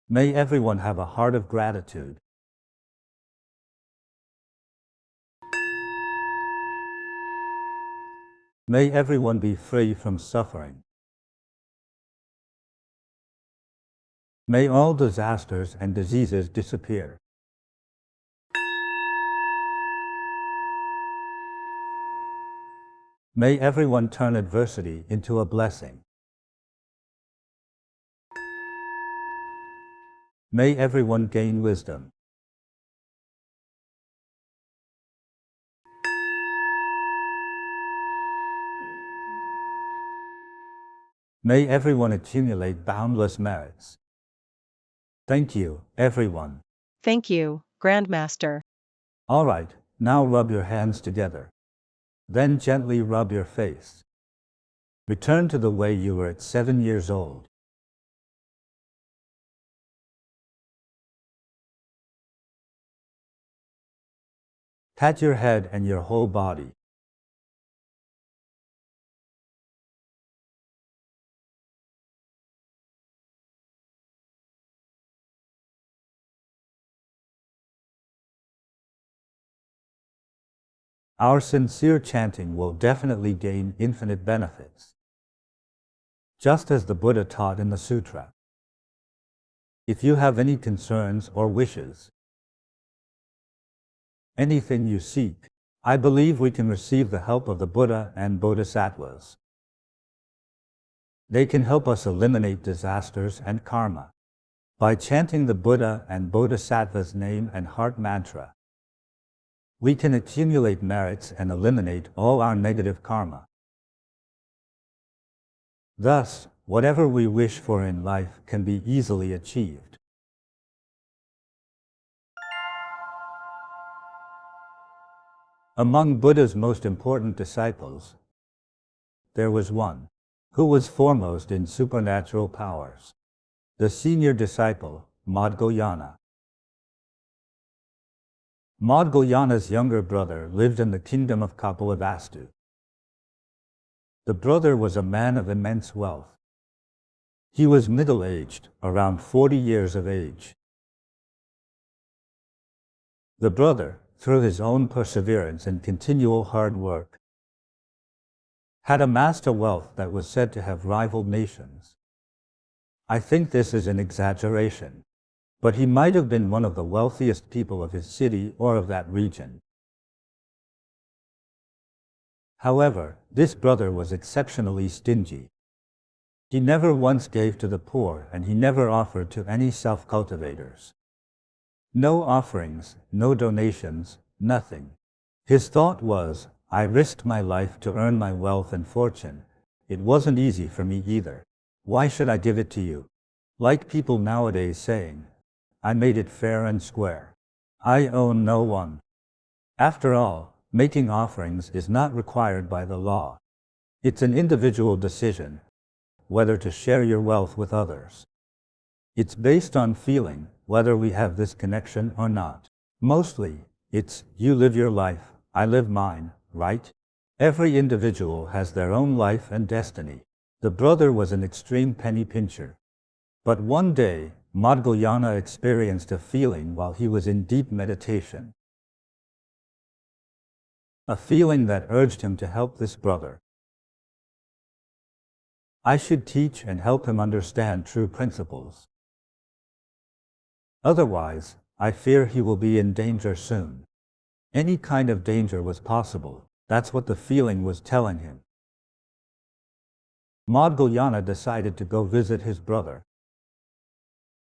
May everyone have a heart of gratitude. May everyone be free from suffering. May all disasters and diseases disappear. May everyone turn adversity into a blessing. May everyone gain wisdom. May everyone accumulate boundless merits. Thank you, everyone. Thank you, Grandmaster. All right, now rub your hands together. Then gently rub your face. Return to the way you were at 7 years old. Pat your head and your whole body. Our sincere chanting will definitely gain infinite benefits, just as the Buddha taught in the Sutra. If you have any concerns or wishes, anything you seek, I believe we can receive the help of the Buddha and Bodhisattvas. They can help us eliminate disasters and karma. By chanting the Buddha and Bodhisattva's name and heart mantra, we can accumulate merits and eliminate all our negative karma. Thus, whatever we wish for in life can be easily achieved. Among Buddha's most important disciples, there was one who was foremost in supernatural powers, the senior disciple, Maudgalyayana. Maudgalyayana's younger brother lived in the kingdom of Kapilavastu. The brother was a man of immense wealth. He was middle-aged, around 40 years of age. The brother, through his own perseverance and continual hard work, had amassed a wealth that was said to have rivaled nations. I think this is an exaggeration, but he might have been one of the wealthiest people of his city or of that region. However, this brother was exceptionally stingy. He never once gave to the poor, and he never offered to any self-cultivators. No offerings, no donations, nothing. His thought was, I risked my life to earn my wealth and fortune. It wasn't easy for me either. Why should I give it to you? Like people nowadays saying, I made it fair and square. I own no one. After all, making offerings is not required by the law. It's an individual decision, whether to share your wealth with others. It's based on feeling, whether we have this connection or not. Mostly, it's you live your life, I live mine, right? Every individual has their own life and destiny. The brother was an extreme penny pincher. But one day, Maudgalyayana experienced a feeling while he was in deep meditation. A feeling that urged him to help this brother. I should teach and help him understand true principles. Otherwise, I fear he will be in danger soon. Any kind of danger was possible. That's what the feeling was telling him. Maudgalyayana decided to go visit his brother.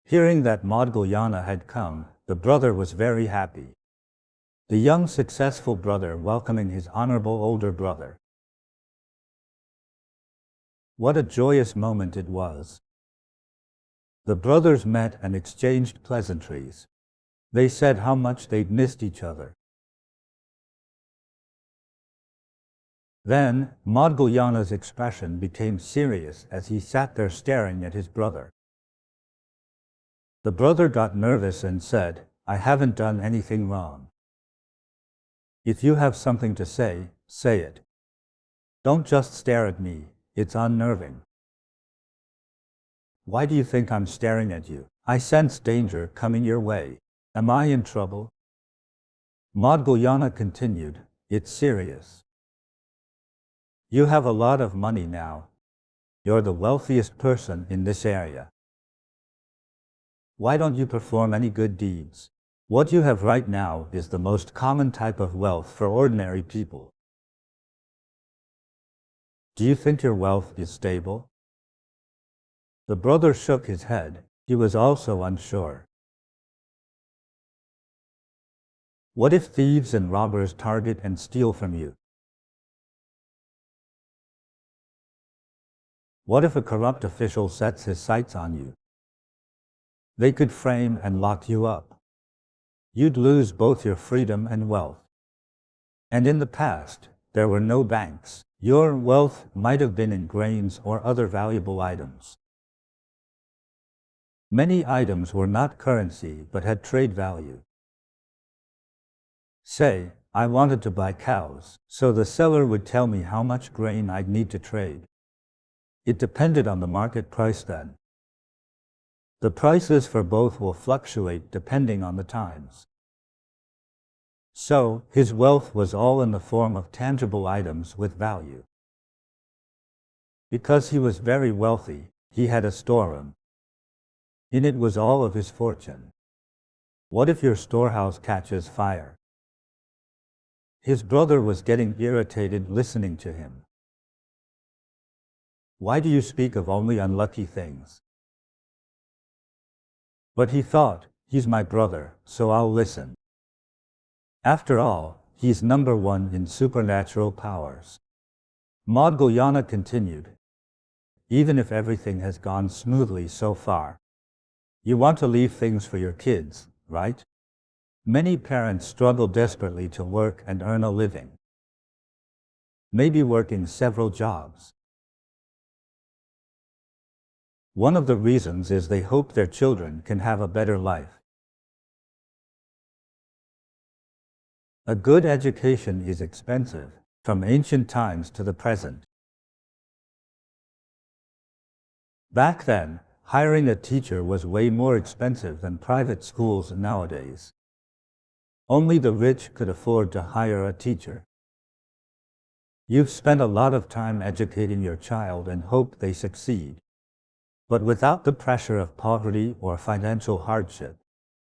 Hearing that Maudgalyayana had come, the brother was very happy. The young successful brother welcoming his honorable older brother. What a joyous moment it was. The brothers met and exchanged pleasantries. They said how much they'd missed each other. Then, Maudgalyayana's expression became serious as he sat there staring at his brother. The brother got nervous and said, I haven't done anything wrong. If you have something to say, say it. Don't just stare at me, it's unnerving. Why do you think I'm staring at you? I sense danger coming your way. Am I in trouble? Maudgalyayana continued, it's serious. You have a lot of money now. You're the wealthiest person in this area. Why don't you perform any good deeds? What you have right now is the most common type of wealth for ordinary people. Do you think your wealth is stable? The brother shook his head. He was also unsure. What if thieves and robbers target and steal from you? What if a corrupt official sets his sights on you? They could frame and lock you up. You'd lose both your freedom and wealth. And in the past, there were no banks. Your wealth might have been in grains or other valuable items. Many items were not currency but had trade value. Say, I wanted to buy cows, so the seller would tell me how much grain I'd need to trade. It depended on the market price then. The prices for both will fluctuate depending on the times. So, his wealth was all in the form of tangible items with value. Because he was very wealthy, he had a storeroom. In it was all of his fortune. What if your storehouse catches fire? His brother was getting irritated listening to him. Why do you speak of only unlucky things? But he thought, he's my brother, so I'll listen. After all, he's number one in supernatural powers. Maudgalyayana continued, even if everything has gone smoothly so far, you want to leave things for your kids, right? Many parents struggle desperately to work and earn a living. Maybe working several jobs. One of the reasons is they hope their children can have a better life. A good education is expensive, from ancient times to the present. Back then, hiring a teacher was way more expensive than private schools nowadays. Only the rich could afford to hire a teacher. You've spent a lot of time educating your child and hope they succeed. But without the pressure of poverty or financial hardship,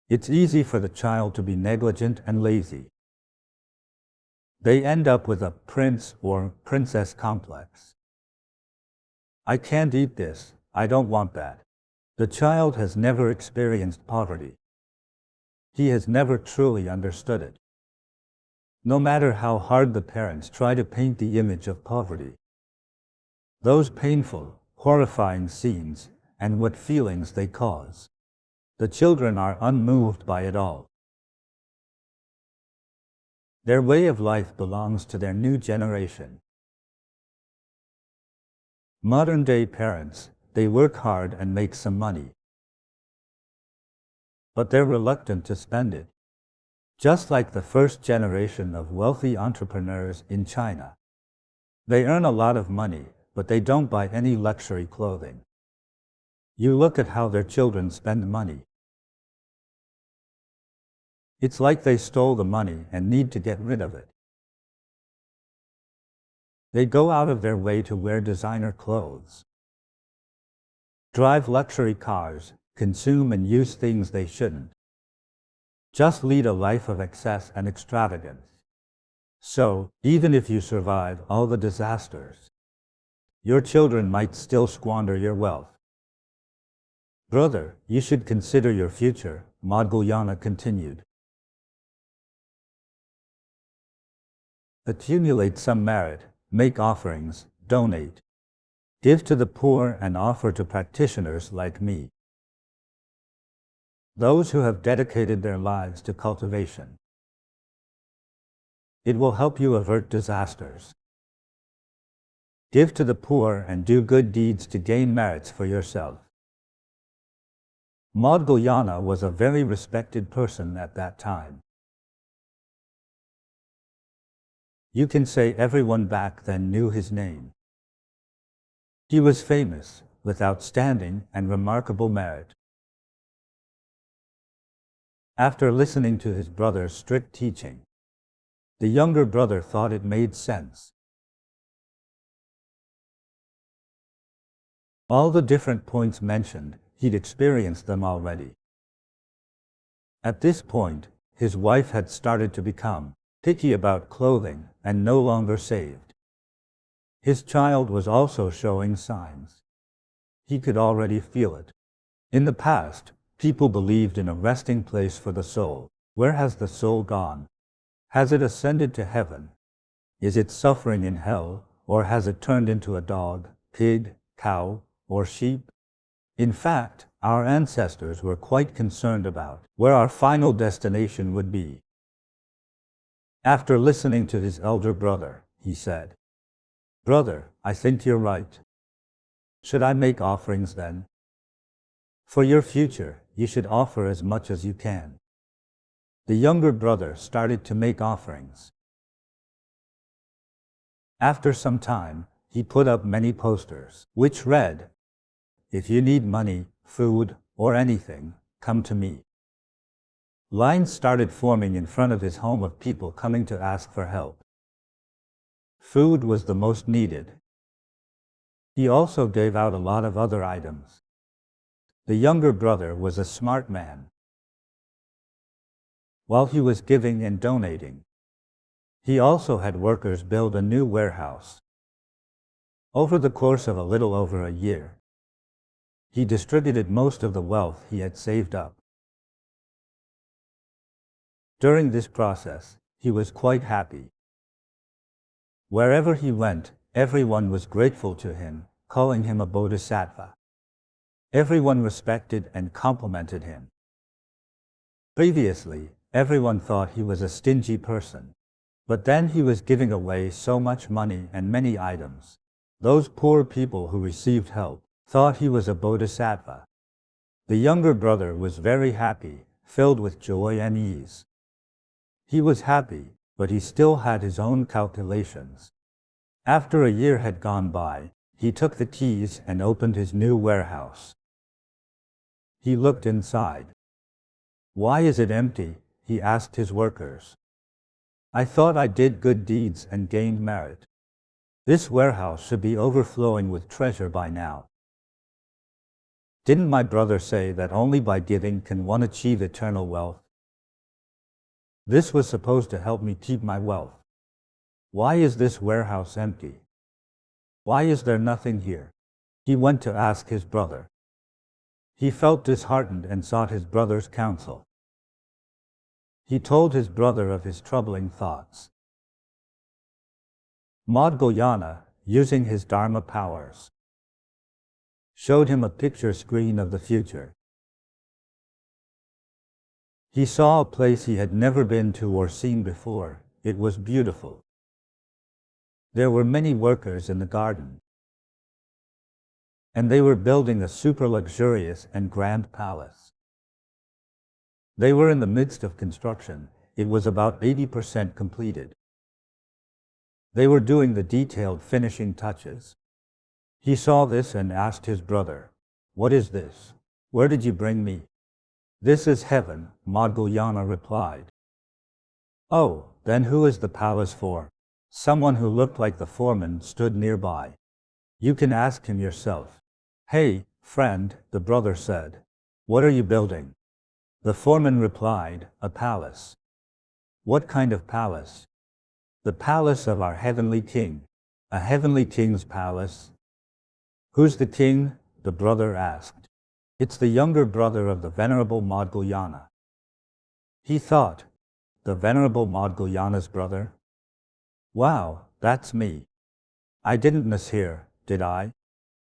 it's easy for the child to be negligent and lazy. They end up with a prince or princess complex. I can't eat this, I don't want that. The child has never experienced poverty. He has never truly understood it. No matter how hard the parents try to paint the image of poverty, those painful, horrifying scenes and what feelings they cause. The children are unmoved by it all. Their way of life belongs to their new generation. Modern-day parents, they work hard and make some money. But they're reluctant to spend it. Just like the first generation of wealthy entrepreneurs in China. They earn a lot of money, but they don't buy any luxury clothing. You look at how their children spend money. It's like they stole the money and need to get rid of it. They go out of their way to wear designer clothes, drive luxury cars, consume and use things they shouldn't. Just lead a life of excess and extravagance. So, even if you survive all the disasters, your children might still squander your wealth. Brother, you should consider your future, Maudgalyayana continued. Accumulate some merit, make offerings, donate, give to the poor and offer to practitioners like me. Those who have dedicated their lives to cultivation. It will help you avert disasters. Give to the poor and do good deeds to gain merits for yourself. Maudgalyayana was a very respected person at that time. You can say everyone back then knew his name. He was famous, with outstanding and remarkable merit. After listening to his brother's strict teaching, the younger brother thought it made sense. All the different points mentioned, he'd experienced them already. At this point, his wife had started to become picky about clothing and no longer saved. His child was also showing signs. He could already feel it. In the past, people believed in a resting place for the soul. Where has the soul gone? Has it ascended to heaven? Is it suffering in hell, or has it turned into a dog, pig, cow, or sheep? In fact, our ancestors were quite concerned about where our final destination would be. After listening to his elder brother, he said, "Brother, I think you're right. Should I make offerings then? For your future, you should offer as much as you can." The younger brother started to make offerings. After some time, he put up many posters, which read, "If you need money, food, or anything, come to me." Lines started forming in front of his home of people coming to ask for help. Food was the most needed. He also gave out a lot of other items. The younger brother was a smart man. While he was giving and donating, he also had workers build a new warehouse. Over the course of a little over a year, he distributed most of the wealth he had saved up. During this process, he was quite happy. Wherever he went, everyone was grateful to him, calling him a Bodhisattva. Everyone respected and complimented him. Previously, everyone thought he was a stingy person. But then he was giving away so much money and many items. Those poor people who received help thought he was a Bodhisattva. The younger brother was very happy, filled with joy and ease. He was happy, but he still had his own calculations. After a year had gone by, he took the keys and opened his new warehouse. He looked inside. "Why is it empty?" he asked his workers. "I thought I did good deeds and gained merit. This warehouse should be overflowing with treasure by now. Didn't my brother say that only by giving can one achieve eternal wealth? This was supposed to help me keep my wealth. Why is this warehouse empty? Why is there nothing here?" He went to ask his brother. He felt disheartened and sought his brother's counsel. He told his brother of his troubling thoughts. Maudgalyayana, using his Dharma powers, showed him a picture screen of the future. He saw a place he had never been to or seen before. It was beautiful. There were many workers in the garden, and they were building a super luxurious and grand palace. They were in the midst of construction. It was about 80% completed. They were doing the detailed finishing touches. He saw this and asked his brother, "What is this? Where did you bring me?" "This is heaven," Maudgalyayana replied. "Oh, then who is the palace for?" Someone who looked like the foreman stood nearby. "You can ask him yourself." "Hey, friend," the brother said. "What are you building?" The foreman replied, "A palace." "What kind of palace?" "The palace of our heavenly king." "A heavenly king's palace?" "Who's the king?" the brother asked. "It's the younger brother of the Venerable Maudgalyayana." He thought, the Venerable Maudgalyayana's brother? Wow, that's me. I didn't mishear, did I?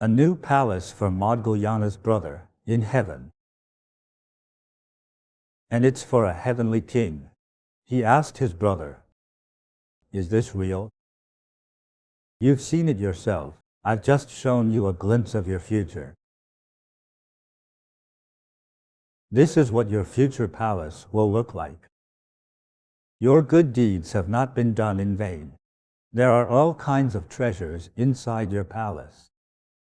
A new palace for Maudgalyayana's brother, in heaven. And it's for a heavenly king. He asked his brother, "Is this real?" "You've seen it yourself. I've just shown you a glimpse of your future. This is what your future palace will look like. Your good deeds have not been done in vain. There are all kinds of treasures inside your palace.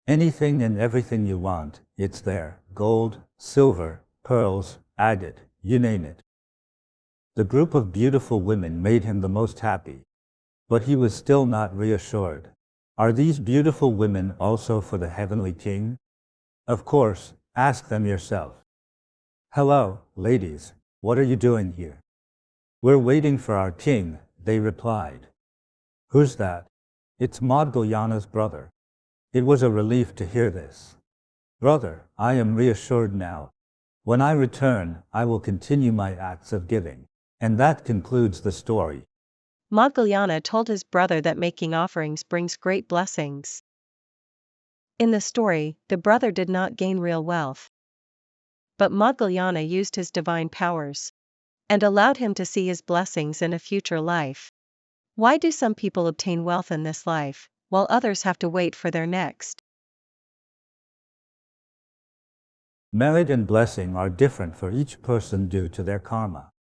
Anything and everything you want, it's there. Gold, silver, pearls, agate, you name it." The group of beautiful women made him the most happy, but he was still not reassured. Are these beautiful women also for the heavenly king? Of course, ask them yourself. "Hello, ladies, what are you doing here?" "We're waiting for our king," they replied. "Who's that?" "It's Maudgalyayana's brother." It was a relief to hear this. "Brother, I am reassured now. When I return, I will continue my acts of giving." And that concludes the story. Maudgalyayana told his brother that making offerings brings great blessings. In the story, the brother did not gain real wealth, but Maudgalyayana used his divine powers and allowed him to see his blessings in a future life. Why do some people obtain wealth in this life, while others have to wait for their next? Merit and blessing are different for each person due to their karma.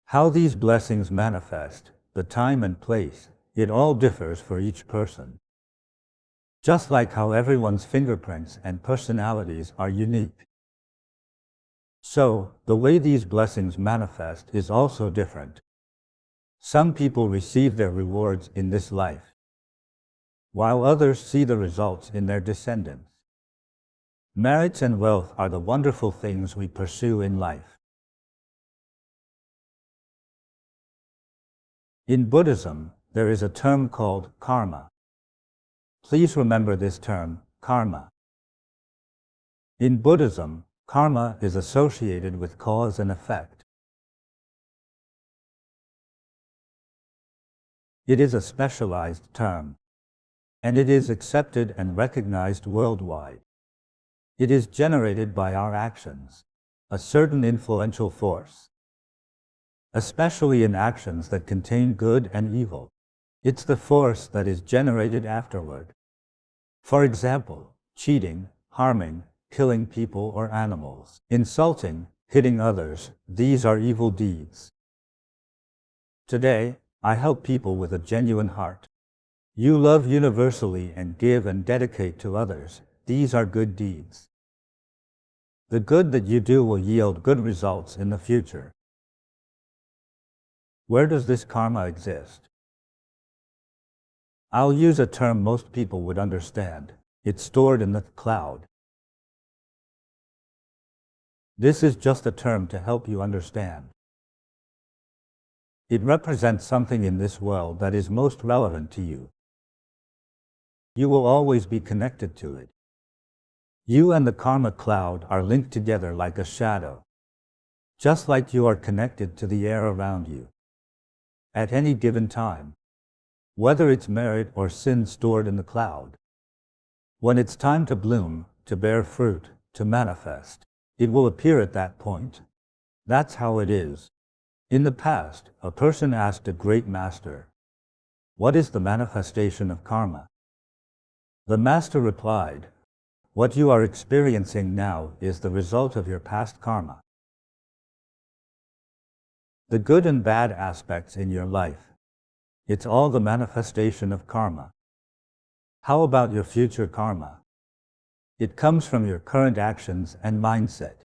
How these blessings manifest, the time and place, it all differs for each person. Just like how everyone's fingerprints and personalities are unique. So, the way these blessings manifest is also different. Some people receive their rewards in this life, while others see the results in their descendants. Merits and wealth are the wonderful things we pursue in life. In Buddhism, there is a term called karma. Please remember this term, karma. In Buddhism, karma is associated with cause and effect. It is a specialized term, and it is accepted and recognized worldwide. It is generated by our actions, a certain influential force, especially in actions that contain good and evil. It's the force that is generated afterward. For example, cheating, harming, killing people or animals, insulting, hitting others, these are evil deeds. Today, I help people with a genuine heart. You love universally and give and dedicate to others, these are good deeds. The good that you do will yield good results in the future. Where does this karma exist? I'll use a term most people would understand. It's stored in the cloud. This is just a term to help you understand. It represents something in this world that is most relevant to you. You will always be connected to it. You and the karma cloud are linked together like a shadow, just like you are connected to the air around you. At any given time, whether it's merit or sin stored in the cloud, When it's time to bloom, to bear fruit, to manifest, it will appear at that point. That's how it is. In the past, a person asked a great master, "What is the manifestation of karma?" The master replied, "What you are experiencing now is the result of your past karma. The good and bad aspects in your life, it's all the manifestation of karma. How about your future karma? It comes from your current actions and mindset.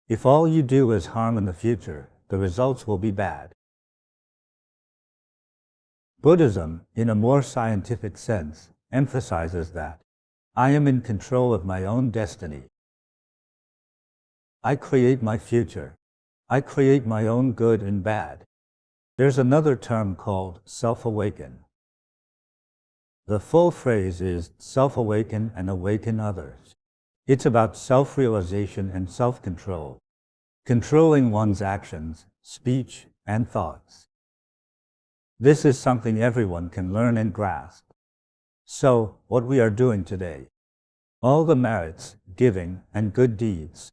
If all you do is harm in the future, the results will be bad." Buddhism, in a more scientific sense, emphasizes that I am in control of my own destiny. I create my future. I create my own good and bad. There's another term called self-awaken. The full phrase is self-awaken and awaken others. It's about self-realization and self-control, controlling one's actions, speech, and thoughts. This is something everyone can learn and grasp. So, what we are doing today, all the merits, giving, and good deeds,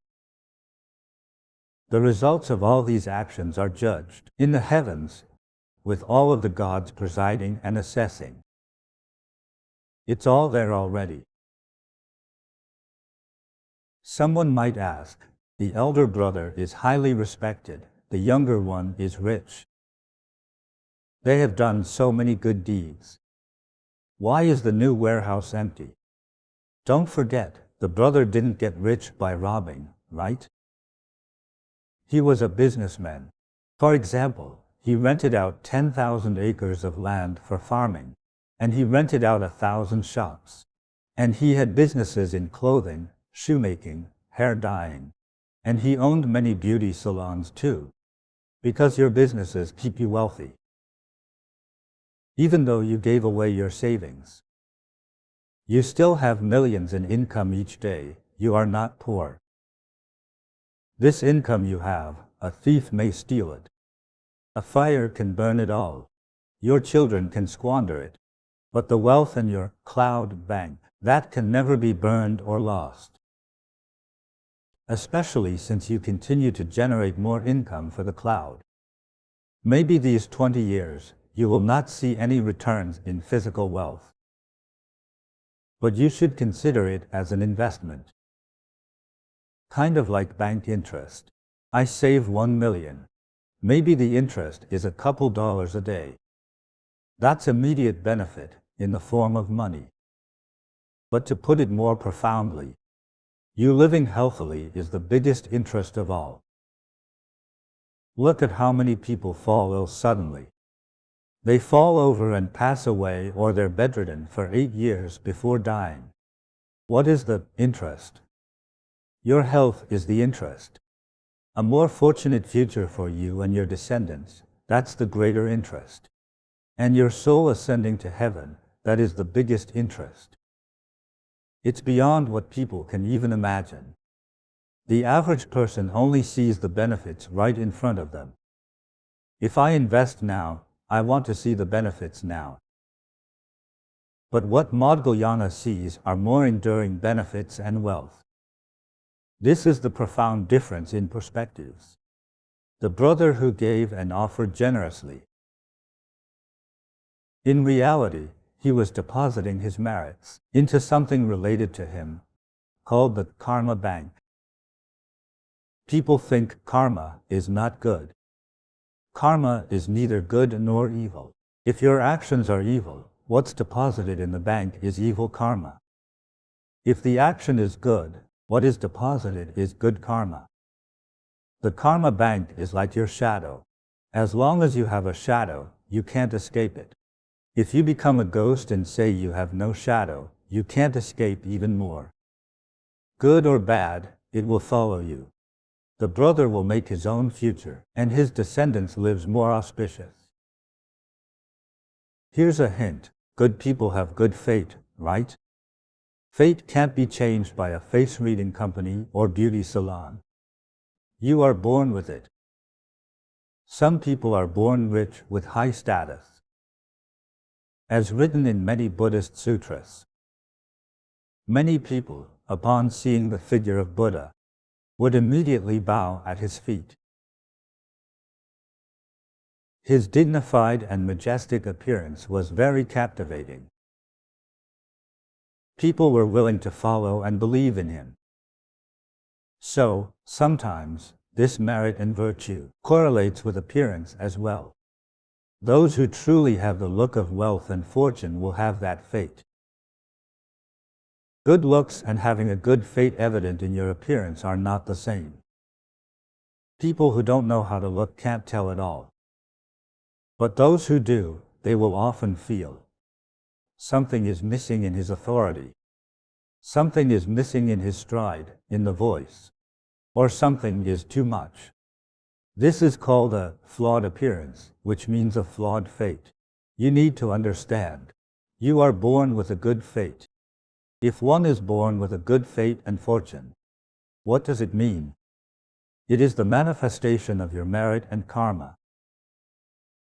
the results of all these actions are judged in the heavens, with all of the gods presiding and assessing. It's all there already. Someone might ask, the elder brother is highly respected, the younger one is rich. They have done so many good deeds. Why is the new warehouse empty? Don't forget, the brother didn't get rich by robbing, right? He was a businessman. For example, he rented out 10,000 acres of land for farming, and he rented out 1,000 shops. And he had businesses in clothing, shoemaking, hair dyeing, and he owned many beauty salons too, because your businesses keep you wealthy. Even though you gave away your savings, you still have millions in income each day. You are not poor. This income you have, a thief may steal it. A fire can burn it all. Your children can squander it. But the wealth in your cloud bank, that can never be burned or lost. Especially since you continue to generate more income for the cloud. Maybe these 20 years, you will not see any returns in physical wealth. But you should consider it as an investment. Kind of like bank interest. I save 1 million. Maybe the interest is a couple dollars a day. That's immediate benefit in the form of money. But to put it more profoundly, you living healthily is the biggest interest of all. Look at how many people fall ill suddenly. They fall over and pass away, or they're bedridden for 8 years before dying. What is the interest? Your health is the interest. A more fortunate future for you and your descendants, that's the greater interest. And your soul ascending to heaven, that is the biggest interest. It's beyond what people can even imagine. The average person only sees the benefits right in front of them. If I invest now, I want to see the benefits now. But what Maudgalyayana sees are more enduring benefits and wealth. This is the profound difference in perspectives. The brother who gave and offered generously. In reality, he was depositing his merits into something related to him, called the karma bank. People think karma is not good. Karma is neither good nor evil. If your actions are evil, what's deposited in the bank is evil karma. If the action is good, what is deposited is good karma. The karma bank is like your shadow. As long as you have a shadow, you can't escape it. If you become a ghost and say you have no shadow, you can't escape even more. Good or bad, it will follow you. The brother will make his own future, and his descendants lives more auspicious. Here's a hint. Good people have good fate, right? Fate can't be changed by a face-reading company or beauty salon. You are born with it. Some people are born rich with high status. As written in many Buddhist sutras, Many people, upon seeing the figure of Buddha, would immediately bow at his feet. His dignified and majestic appearance was very captivating. People were willing to follow and believe in him. So, sometimes, this merit and virtue correlates with appearance as well. Those who truly have the look of wealth and fortune will have that fate. Good looks and having a good fate evident in your appearance are not the same. People who don't know how to look can't tell at all. But those who do, they will often feel. Something is missing in his authority. Something is missing in his stride, in the voice. Or something is too much. This is called a flawed appearance, which means a flawed fate. You need to understand. You are born with a good fate. If one is born with a good fate and fortune, what does it mean? It is the manifestation of your merit and karma.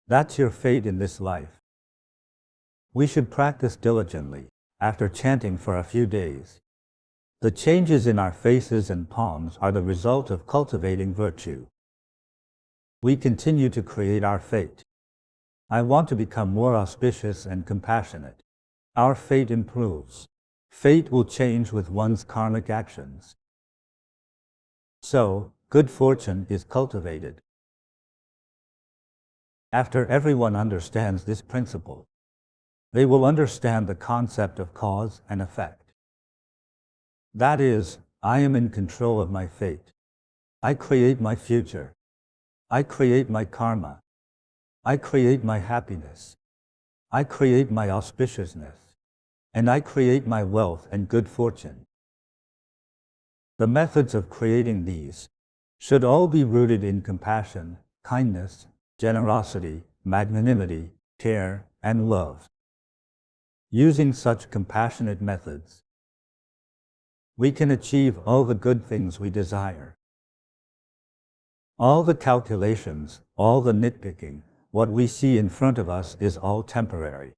That's your fate in this life. We should practice diligently, after chanting for a few days. The changes in our faces and palms are the result of cultivating virtue. We continue to create our fate. I want to become more auspicious and compassionate. Our fate improves. Fate will change with one's karmic actions. So, good fortune is cultivated. After everyone understands this principle, they will understand the concept of cause and effect. That is, I am in control of my fate. I create my future. I create my karma. I create my happiness. I create my auspiciousness. And I create my wealth and good fortune. The methods of creating these should all be rooted in compassion, kindness, generosity, magnanimity, care, and love. Using such compassionate methods, we can achieve all the good things we desire. All the calculations, all the nitpicking, what we see in front of us is all temporary.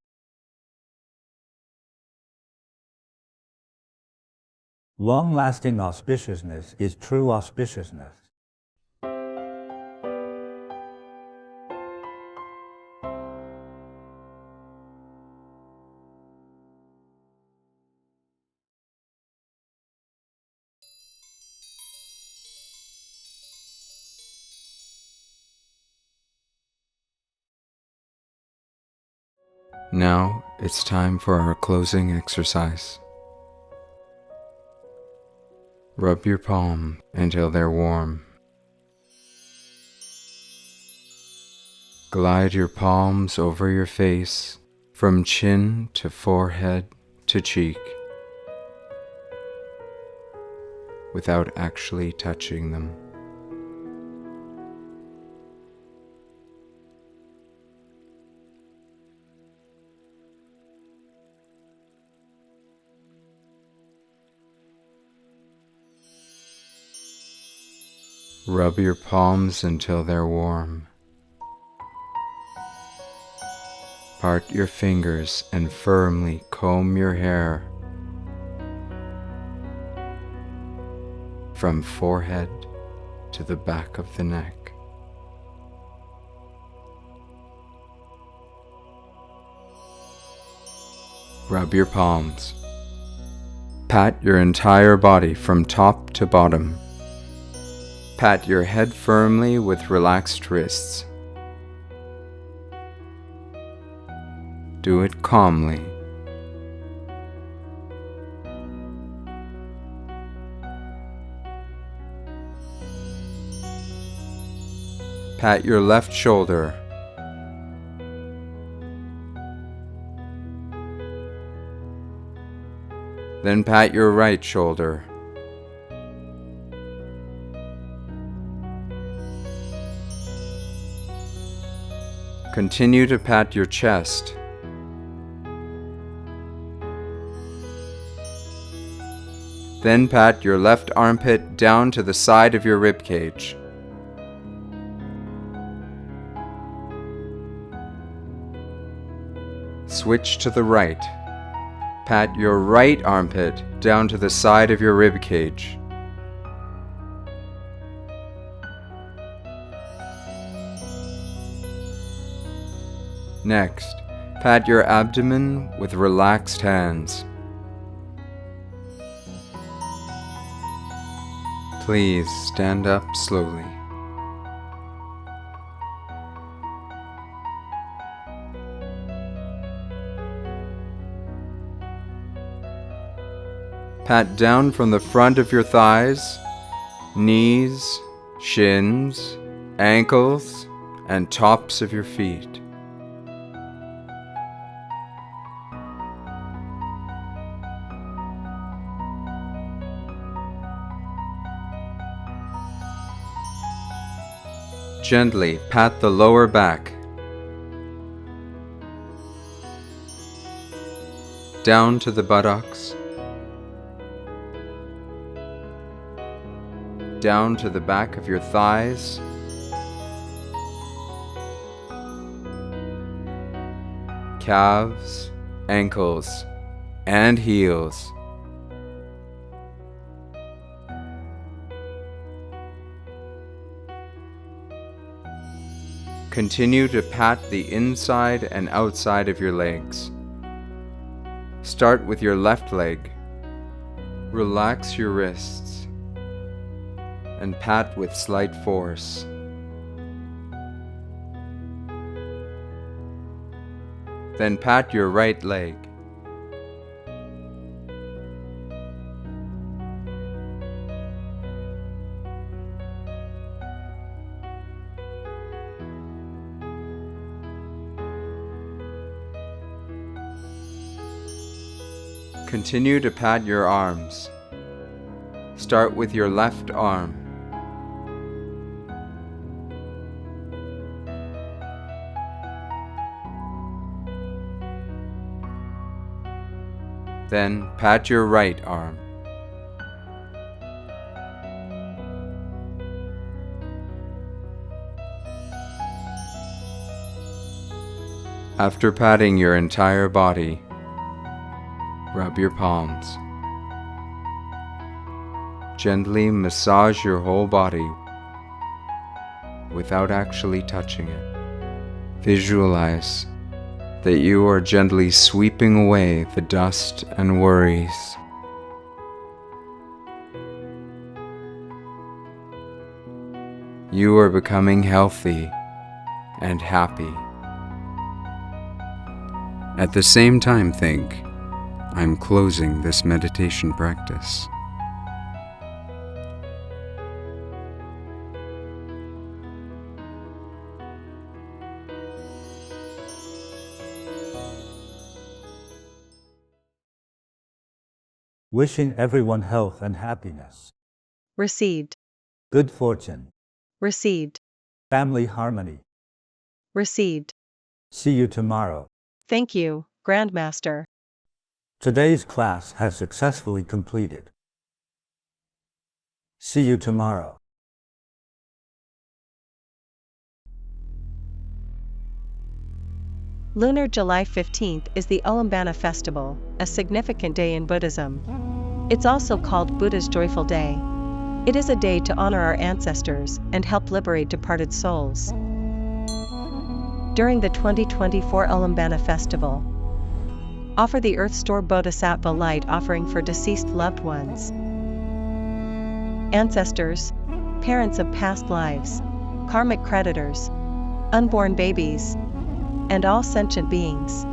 Long-lasting auspiciousness is true auspiciousness. Now it's time for our closing exercise. Rub your palm until they're warm. Glide your palms over your face from chin to forehead to cheek without actually touching them. Rub your palms until they're warm. Part your fingers and firmly comb your hair from forehead to the back of the neck. Rub your palms. Pat your entire body from top to bottom. Pat your head firmly with relaxed wrists. Do it calmly. Pat your left shoulder. Then pat your right shoulder. Continue to pat your chest. Then pat your left armpit down to the side of your rib cage. Switch to the right. pat your right armpit down to the side of your rib cage. Next, pat your abdomen with relaxed hands. Please stand up slowly. Pat down from the front of your thighs, knees, shins, ankles, and tops of your feet. Gently pat the lower back, down to the buttocks, down to the back of your thighs, calves, ankles, and heels. Continue to pat the inside and outside of your legs. Start with your left leg. Relax your wrists and pat with slight force. Then pat your right leg. Continue to pat your arms. Start with your left arm. Then pat your right arm. After patting your entire body, rub your palms. Gently massage your whole body without actually touching it. Visualize that you are gently sweeping away the dust and worries. You are becoming healthy and happy. At the same time, think, I'm closing this meditation practice. Wishing everyone health and happiness, Received. good fortune, Received. family harmony. Received. See you tomorrow. Thank you, Grandmaster. Today's class has successfully completed. See you tomorrow. Lunar July 15th is the Ulambana festival, a significant day in Buddhism. It's also called Buddha's Joyful Day. It is a day to honor our ancestors and help liberate departed souls. During the 2024 Ulambana festival, offer the Earth Store Bodhisattva light offering for deceased loved ones, ancestors, parents of past lives, karmic creditors, unborn babies, and all sentient beings.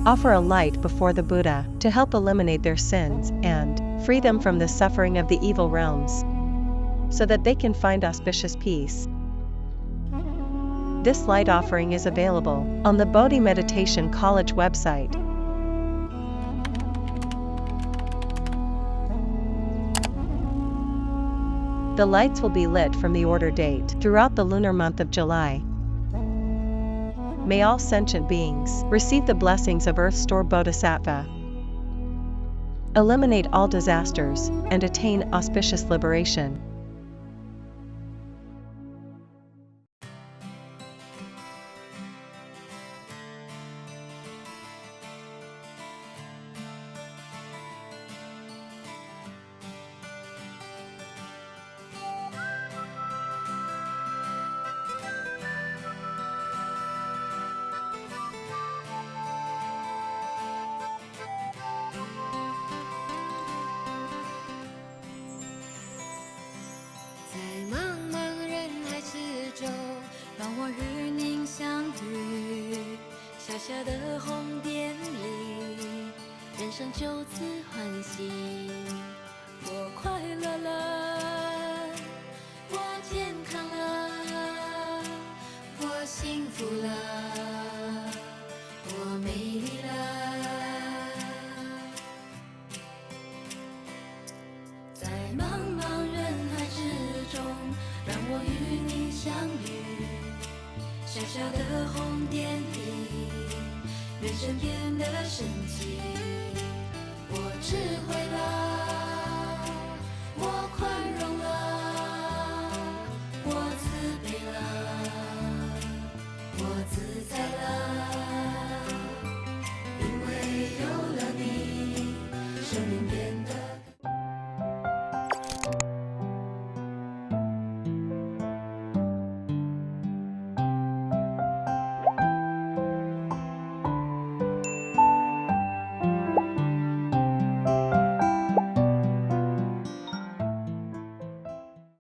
Offer a light before the Buddha to help eliminate their sins and free them from the suffering of the evil realms, so that they can find auspicious peace. This light offering is available on the Bodhi Meditation College website. The lights will be lit from the order date throughout the lunar month of July. May all sentient beings receive the blessings of Earth Store Bodhisattva, eliminate all disasters, and attain auspicious liberation. 我与您相遇，小小的红点里，人生就此欢喜。我快乐了，我健康了，我幸福了，我美丽了。在茫茫人海之中，让我与你相遇，小小的红点里，人生变得神